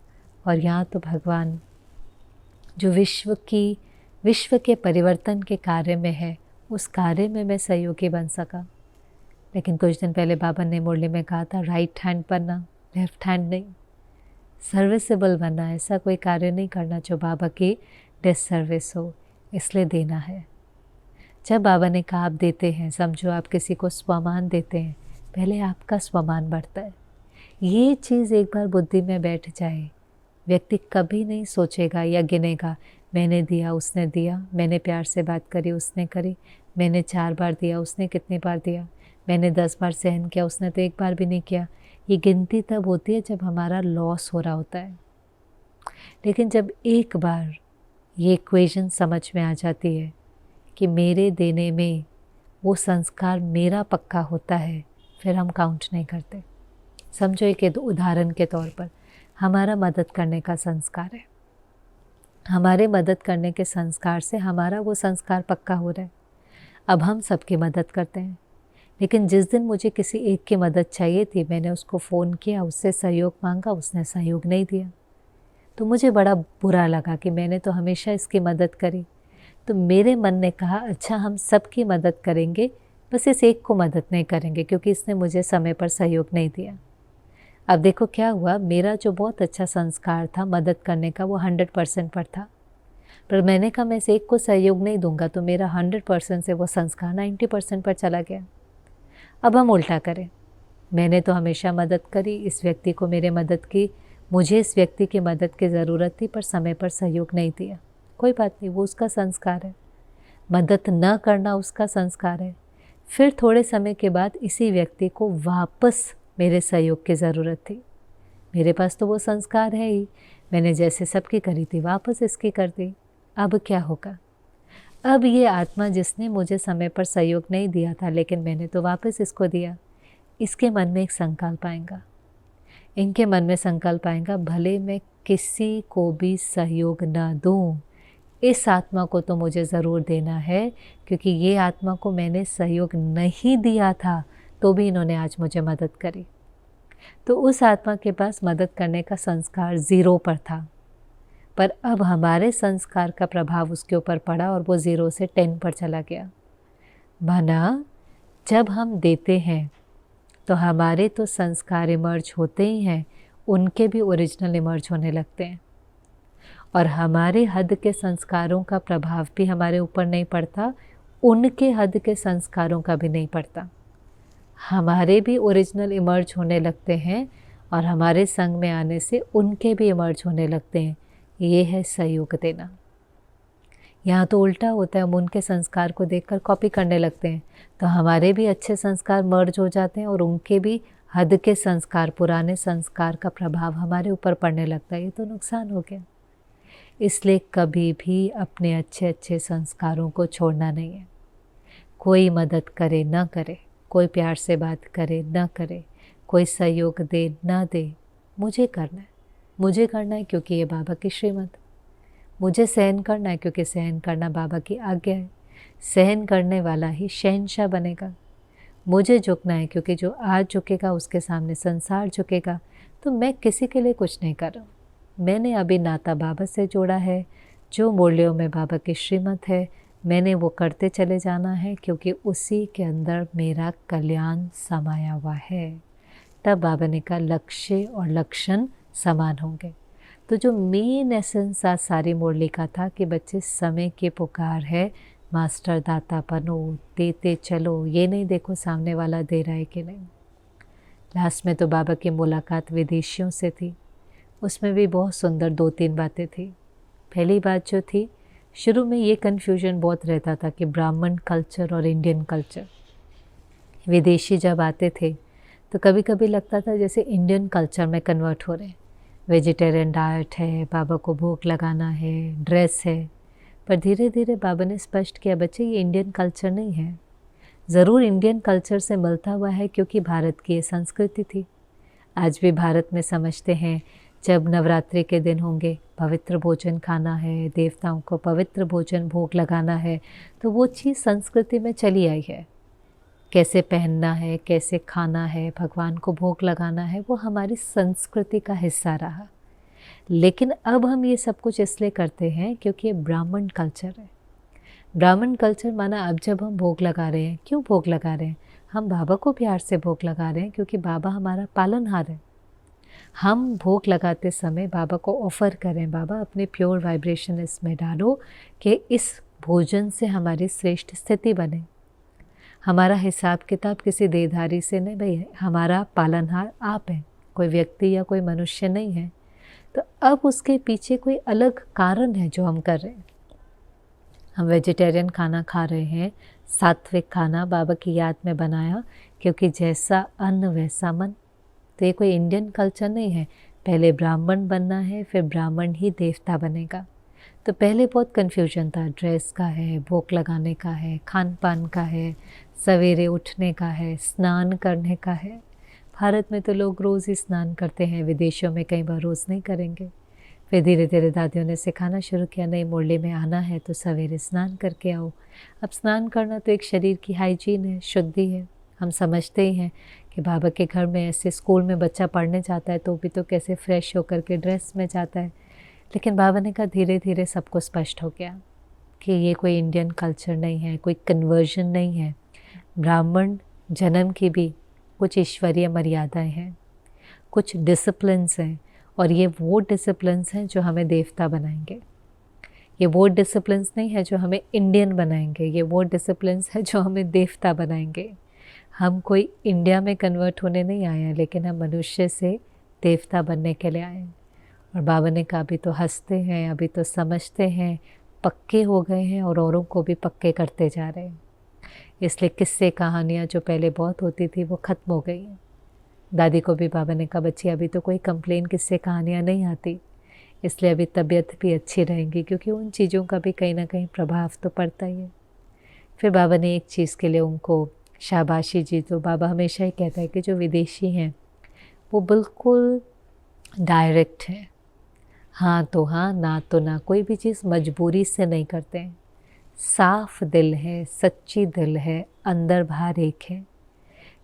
और यहाँ तो भगवान जो विश्व के परिवर्तन के कार्य में है, उस कार्य में मैं सहयोगी बन सका। लेकिन कुछ दिन पहले बाबा ने मुरली में कहा था राइट हैंड बनना, लेफ्ट हैंड नहीं, सर्विसेबल बनना। ऐसा कोई कार्य नहीं करना जो बाबा की डिससर्विस हो, इसलिए देना है। जब बाबा ने कहा आप देते हैं, समझो आप किसी को स्वमान देते हैं, पहले आपका स्वमान बढ़ता है। ये चीज़ एक बार बुद्धि में बैठ जाए, व्यक्ति कभी नहीं सोचेगा या गिनेगा मैंने दिया, उसने दिया, मैंने प्यार से बात करी, उसने करी, मैंने 4 बार दिया, उसने कितनी बार दिया, मैंने 10 बार सहन किया, उसने तो 1 बार भी नहीं किया। ये गिनती तब होती है जब हमारा लॉस हो रहा होता है। लेकिन जब एक बार ये इक्वेशन समझ में आ जाती है कि मेरे देने में वो संस्कार मेरा पक्का होता है, फिर हम काउंट नहीं करते। समझो एक उदाहरण के तौर पर हमारा मदद करने का संस्कार है, हमारे मदद करने के संस्कार से हमारा वो संस्कार पक्का हो रहा है। अब हम सबकी मदद करते हैं, लेकिन जिस दिन मुझे किसी एक की मदद चाहिए थी, मैंने उसको फ़ोन किया, उससे सहयोग मांगा, उसने सहयोग नहीं दिया, तो मुझे बड़ा बुरा लगा कि मैंने तो हमेशा इसकी मदद करी। तो मेरे मन ने कहा अच्छा हम सबकी मदद करेंगे, बस इस एक को मदद नहीं करेंगे क्योंकि इसने मुझे समय पर सहयोग नहीं दिया। अब देखो क्या हुआ, मेरा जो बहुत अच्छा संस्कार था मदद करने का वो 100% पर था, पर मैंने कहा मैं इस एक को सहयोग नहीं दूंगा तो मेरा 100% से वो संस्कार 90% पर चला गया। अब हम उल्टा करें, मैंने तो हमेशा मदद करी, इस व्यक्ति को मेरे मदद की, मुझे इस व्यक्ति की मदद की ज़रूरत थी पर समय पर सहयोग नहीं दिया। कोई बात नहीं, वो उसका संस्कार है, मदद न करना उसका संस्कार है। फिर थोड़े समय के बाद इसी व्यक्ति को वापस मेरे सहयोग की ज़रूरत थी, मेरे पास तो वो संस्कार है ही, मैंने जैसे सबकी करी थी वापस इसकी कर दी। अब क्या होगा, अब ये आत्मा जिसने मुझे समय पर सहयोग नहीं दिया था लेकिन मैंने तो वापस इसको दिया, इसके मन में एक संकल्प आएगा, इनके मन में संकल्प आएगा भले मैं किसी को भी सहयोग ना दूं, इस आत्मा को तो मुझे ज़रूर देना है क्योंकि ये आत्मा को मैंने सहयोग नहीं दिया था तो भी इन्होंने आज मुझे मदद करी। तो उस आत्मा के पास मदद करने का संस्कार 0 पर था, पर अब हमारे संस्कार का प्रभाव उसके ऊपर पड़ा और वो 0 से 10 पर चला गया। माना जब हम देते हैं तो हमारे तो संस्कार इमर्ज होते ही हैं, उनके भी ओरिजिनल इमर्ज होने लगते हैं और हमारे हद के संस्कारों का प्रभाव भी हमारे ऊपर नहीं पड़ता, उनके हद के संस्कारों का भी नहीं पड़ता। हमारे भी ओरिजिनल इमर्ज होने लगते हैं और हमारे संग में आने से उनके भी इमर्ज होने लगते हैं। ये है सहयोग देना। यहाँ तो उल्टा होता है, हम उनके संस्कार को देखकर कॉपी करने लगते हैं तो हमारे भी अच्छे संस्कार मर्ज हो जाते हैं और उनके भी हद के संस्कार, पुराने संस्कार का प्रभाव हमारे ऊपर पड़ने लगता है। ये तो नुकसान हो गया। इसलिए कभी भी अपने अच्छे अच्छे संस्कारों को छोड़ना नहीं है। कोई मदद करे ना करे, कोई प्यार से बात करे ना करे, कोई सहयोग दे ना दे, मुझे करना है, मुझे करना है क्योंकि ये बाबा की श्रीमत, मुझे सहन करना है क्योंकि सहन करना बाबा की आज्ञा है, सहन करने वाला ही शहंशाह बनेगा। मुझे झुकना है क्योंकि जो आज झुकेगा उसके सामने संसार झुकेगा। तो मैं किसी के लिए कुछ नहीं कर रहा हूँ, मैंने अभी नाता बाबा से जोड़ा है, जो मूल्यों में बाबा की श्रीमत है मैंने वो करते चले जाना है क्योंकि उसी के अंदर मेरा कल्याण समाया हुआ है। तब बाबा ने कहा लक्ष्य और लक्षण समान होंगे। तो जो मेन एसेंस आज सारी मुरली का था कि बच्चे समय की पुकार है, मास्टर दाता बनो, देते चलो, ये नहीं देखो सामने वाला दे रहा है कि नहीं। लास्ट में तो बाबा की मुलाकात विदेशियों से थी, उसमें भी बहुत सुंदर 2-3 बातें थी। पहली बात जो थी, शुरू में ये कन्फ्यूजन बहुत रहता था कि ब्राह्मण कल्चर और इंडियन कल्चर, विदेशी जब आते थे तो कभी कभी लगता था जैसे इंडियन कल्चर में कन्वर्ट हो रहे हैं, वेजिटेरियन डाइट है, बाबा को भोग लगाना है, ड्रेस है। पर धीरे धीरे बाबा ने स्पष्ट किया बच्चे ये इंडियन कल्चर नहीं है। ज़रूर इंडियन कल्चर से मिलता हुआ है क्योंकि भारत की ये संस्कृति थी। आज भी भारत में समझते हैं जब नवरात्रि के दिन होंगे पवित्र भोजन खाना है, देवताओं को पवित्र भोजन भोग लगाना है, तो वो चीज़ संस्कृति में चली आई है। कैसे पहनना है, कैसे खाना है, भगवान को भोग लगाना है, वो हमारी संस्कृति का हिस्सा रहा। लेकिन अब हम ये सब कुछ इसलिए करते हैं क्योंकि ये ब्राह्मण कल्चर है। ब्राह्मण कल्चर माना अब जब हम भोग लगा रहे हैं, क्यों भोग लगा रहे हैं? हम बाबा को प्यार से भोग लगा रहे हैं क्योंकि बाबा हमारा पालनहार है। हम भोग लगाते समय बाबा को ऑफ़र करें, बाबा अपने प्योर वाइब्रेशन इसमें डालो कि इस भोजन से हमारी श्रेष्ठ स्थिति बने। हमारा हिसाब किताब किसी देहधारी से नहीं, भाई हमारा पालनहार आप हैं, कोई व्यक्ति या कोई मनुष्य नहीं है। तो अब उसके पीछे कोई अलग कारण है जो हम कर रहे हैं। हम वेजिटेरियन खाना खा रहे हैं, सात्विक खाना बाबा की याद में बनाया क्योंकि जैसा अन्न वैसा मन। तो ये कोई इंडियन कल्चर नहीं है। पहले ब्राह्मण बनना है, फिर ब्राह्मण ही देवता बनेगा। तो पहले बहुत कन्फ्यूजन था, ड्रेस का है, भोग लगाने का है, खान पान का है, सवेरे उठने का है, स्नान करने का है। भारत में तो लोग रोज़ ही स्नान करते हैं, विदेशों में कई बार रोज़ नहीं करेंगे। फिर धीरे धीरे दादियों ने सिखाना शुरू किया, नहीं मुरली में आना है तो सवेरे स्नान करके आओ। अब स्नान करना तो एक शरीर की हाइजीन है, शुद्धि है। हम समझते ही हैं कि बाबा के घर में ऐसे स्कूल में बच्चा पढ़ने जाता है तो भी तो कैसे फ्रेश होकर के ड्रेस में जाता है। लेकिन बाबा ने कहा धीरे धीरे सबको स्पष्ट हो गया कि ये कोई इंडियन कल्चर नहीं है, कोई कन्वर्जन नहीं है। ब्राह्मण जन्म की भी कुछ ईश्वरीय मर्यादाएं हैं, कुछ डिसिप्लिन्स हैं, और ये वो डिसिप्लिन्स हैं जो हमें देवता बनाएंगे। ये वो डिसिप्लिन्स नहीं है जो हमें इंडियन बनाएंगे, ये वो डिसिप्लिन्स है जो हमें देवता बनाएंगे। हम कोई इंडिया में कन्वर्ट होने नहीं आए हैं, लेकिन हम मनुष्य से देवता बनने के लिए आए हैं। और बाबा ने कहा अभी तो हंसते हैं, अभी तो समझते हैं, पक्के हो गए हैं और औरों को भी पक्के करते जा रहे हैं। इसलिए किस्से कहानियाँ जो पहले बहुत होती थी वो ख़त्म हो गई हैं। दादी को भी बाबा ने कहा बच्ची अभी तो कोई कंप्लेन किस्से कहानियाँ नहीं आती, इसलिए अभी तबीयत भी अच्छी रहेंगी, क्योंकि उन चीज़ों का भी कहीं ना कहीं प्रभाव तो पड़ता ही है। फिर बाबा ने एक चीज़ के लिए उनको शाबाशी दी। तो बाबा हमेशा ही कहता है कि जो विदेशी हैं वो बिल्कुल डायरेक्ट हैं, हाँ तो हाँ, ना तो ना, कोई भी चीज़ मजबूरी से नहीं करते हैं। साफ दिल है, सच्ची दिल है, अंदर बाहर एक है।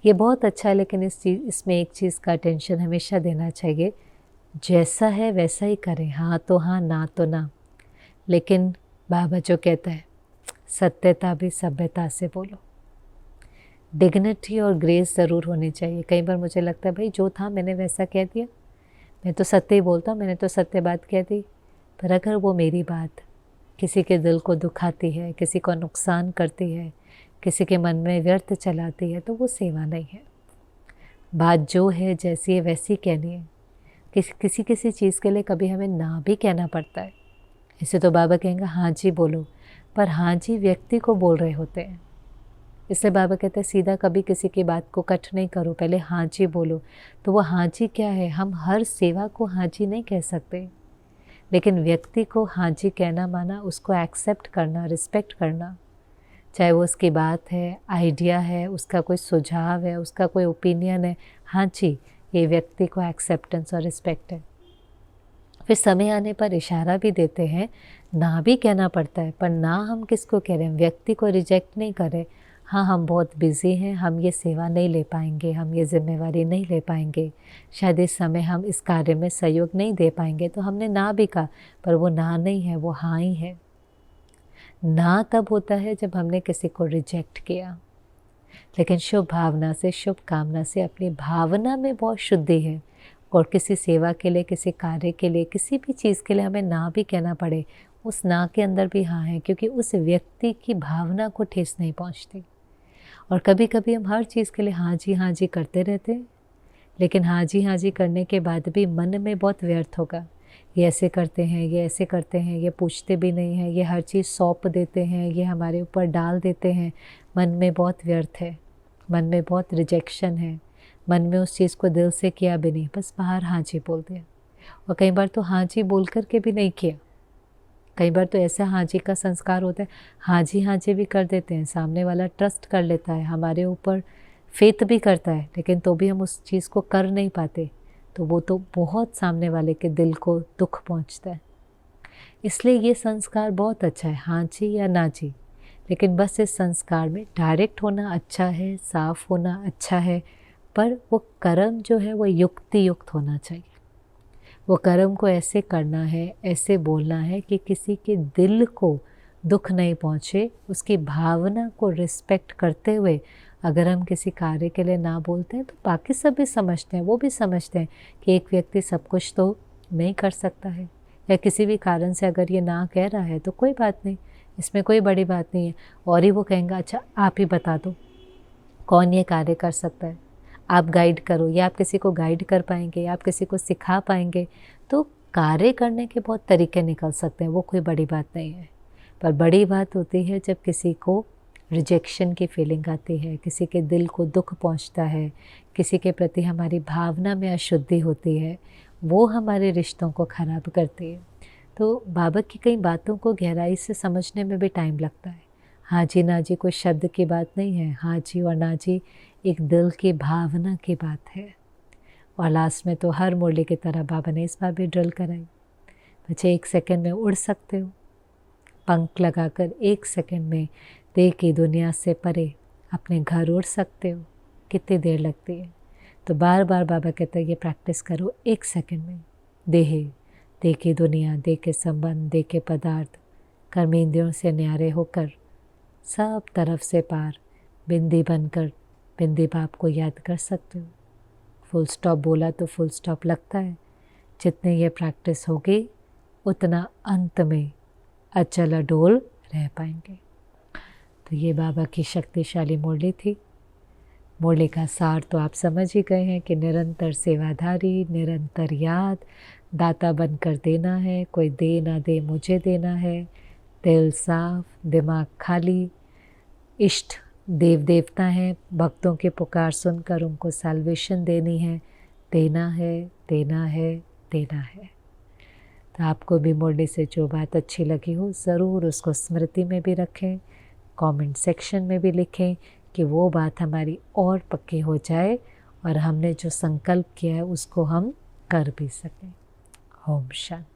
ये बहुत अच्छा है, लेकिन इसमें एक चीज़ का अटेंशन हमेशा देना चाहिए, जैसा है वैसा ही करें, हाँ तो हाँ, ना तो ना। लेकिन बाबा जो कहता है सत्यता भी सभ्यता से बोलो। डिग्निटी और ग्रेस ज़रूर होनी चाहिए। कई बार मुझे लगता है भाई जो था मैंने वैसा कह दिया, मैं तो सत्य ही बोलता हूँ, मैंने तो सत्य बात कह दी। पर अगर वो मेरी बात किसी के दिल को दुखाती है, किसी को नुकसान करती है, किसी के मन में व्यर्थ चलाती है, तो वो सेवा नहीं है। बात जो है जैसी है वैसी कहनी है। किसी किसी चीज़ के लिए कभी हमें ना भी कहना पड़ता है। इसे तो बाबा कहेंगे हाँ जी बोलो, पर हाँ जी व्यक्ति को बोल रहे होते हैं। इसलिए बाबा कहते हैं सीधा कभी किसी की बात को कट नहीं करो, पहले हाँ जी बोलो। तो वो हाँ जी क्या है, हम हर सेवा को हाँ जी नहीं कह सकते, लेकिन व्यक्ति को हाँ जी कहना माना उसको एक्सेप्ट करना, रिस्पेक्ट करना। चाहे वो उसकी बात है, आइडिया है, उसका कोई सुझाव है, उसका कोई ओपिनियन है, हाँ जी ये व्यक्ति को एक्सेप्टेंस और रिस्पेक्ट है। फिर समय आने पर इशारा भी देते हैं, ना भी कहना पड़ता है, पर ना हम किसको कह रहे हैं, व्यक्ति को रिजेक्ट नहीं कर रहे। हाँ हम बहुत बिज़ी हैं, हम ये सेवा नहीं ले पाएंगे, हम ये जिम्मेवारी नहीं ले पाएंगे, शायद इस समय हम इस कार्य में सहयोग नहीं दे पाएंगे। तो हमने ना भी कहा, पर वो ना नहीं है, वो हाँ ही है। ना तब होता है जब हमने किसी को रिजेक्ट किया, लेकिन शुभ भावना से, शुभ कामना से, अपनी भावना में बहुत शुद्धि है। और किसी सेवा के लिए, किसी कार्य के लिए, किसी भी चीज़ के लिए हमें ना भी कहना पड़े, उस ना के अंदर भी हाँ है, क्योंकि उस व्यक्ति की भावना को ठेस नहीं पहुंचती। और कभी कभी हम हर चीज़ के लिए हाँ जी करते रहते हैं, लेकिन हाँ जी करने के बाद भी मन में बहुत व्यर्थ होगा। ये ऐसे करते हैं, ये ऐसे करते हैं, ये पूछते भी नहीं हैं, ये हर चीज़ सौंप देते हैं, ये हमारे ऊपर डाल देते हैं। मन में बहुत व्यर्थ है, मन में बहुत रिजेक्शन है, मन में उस चीज़ को दिल से किया भी नहीं, बस बाहर हाँ जी बोल दिया। और कई बार तो हाँ जी बोल कर के भी नहीं किया। कई बार तो ऐसा हाँ जी का संस्कार होता है, हाँ जी भी कर देते हैं, सामने वाला ट्रस्ट कर लेता है, हमारे ऊपर फेथ भी करता है, लेकिन तो भी हम उस चीज़ को कर नहीं पाते, तो वो तो बहुत सामने वाले के दिल को दुख पहुंचता है। इसलिए ये संस्कार बहुत अच्छा है, हाँ जी या ना जी, लेकिन बस इस संस्कार में डायरेक्ट होना अच्छा है, साफ होना अच्छा है, पर वो कर्म जो है वो युक्ति युक्त होना चाहिए। वो कर्म को ऐसे करना है, ऐसे बोलना है कि किसी के दिल को दुख नहीं पहुँचे, उसकी भावना को रिस्पेक्ट करते हुए अगर हम किसी कार्य के लिए ना बोलते हैं तो बाकी सब भी समझते हैं, वो भी समझते हैं कि एक व्यक्ति सब कुछ तो नहीं कर सकता है, या किसी भी कारण से अगर ये ना कह रहा है तो कोई बात नहीं, इसमें कोई बड़ी बात नहीं है। और ही वो कहेंगे अच्छा आप ही बता दो कौन ये कार्य कर सकता है, आप गाइड करो, या आप किसी को गाइड कर पाएंगे, या आप किसी को सिखा पाएंगे। तो कार्य करने के बहुत तरीके निकल सकते हैं, वो कोई बड़ी बात नहीं है। पर बड़ी बात होती है जब किसी को रिजेक्शन की फीलिंग आती है, किसी के दिल को दुख पहुंचता है, किसी के प्रति हमारी भावना में अशुद्धि होती है, वो हमारे रिश्तों को ख़राब करती है। तो बाबा की कई बातों को गहराई से समझने में भी टाइम लगता है। हाँ जी ना जी कोई शब्द की बात नहीं है, हाँ जी और ना जी एक दिल की भावना की बात है। और लास्ट में तो हर मुरली की तरह बाबा ने इस बार भी ड्रिल कराई, बच्चे 1 सेकंड में उड़ सकते हो, पंख लगाकर 1 सेकंड में देह की दुनिया से परे अपने घर उड़ सकते हो। कितनी देर लगती है? तो बार बार बाबा कहते हैं ये प्रैक्टिस करो 1 सेकंड में। देह की दुनिया, देह के संबंध, देह के पदार्थ, कर्मेंद्रियों से न्यारे होकर सब तरफ से पार बिंदी बनकर बिंदी बाप को याद कर सकते हो। फुल स्टॉप बोला तो फुल स्टॉप लगता है। जितने ये प्रैक्टिस होगी उतना अंत में अचल अडोल रह पाएंगे। तो ये बाबा की शक्तिशाली मुरली थी। मुरली का सार तो आप समझ ही गए हैं कि निरंतर सेवाधारी, निरंतर याद, दाता बनकर देना है, कोई दे ना दे मुझे देना है, दिल साफ, दिमाग खाली, इष्ट देव देवता हैं, भक्तों की पुकार सुनकर उनको सैल्वेशन देनी है, देना है, देना है, देना है। तो आपको भी मुरली से जो बात अच्छी लगी हो ज़रूर उसको स्मृति में भी रखें, कमेंट सेक्शन में भी लिखें कि वो बात हमारी और पक्की हो जाए और हमने जो संकल्प किया है उसको हम कर भी सकें। ओम शांति।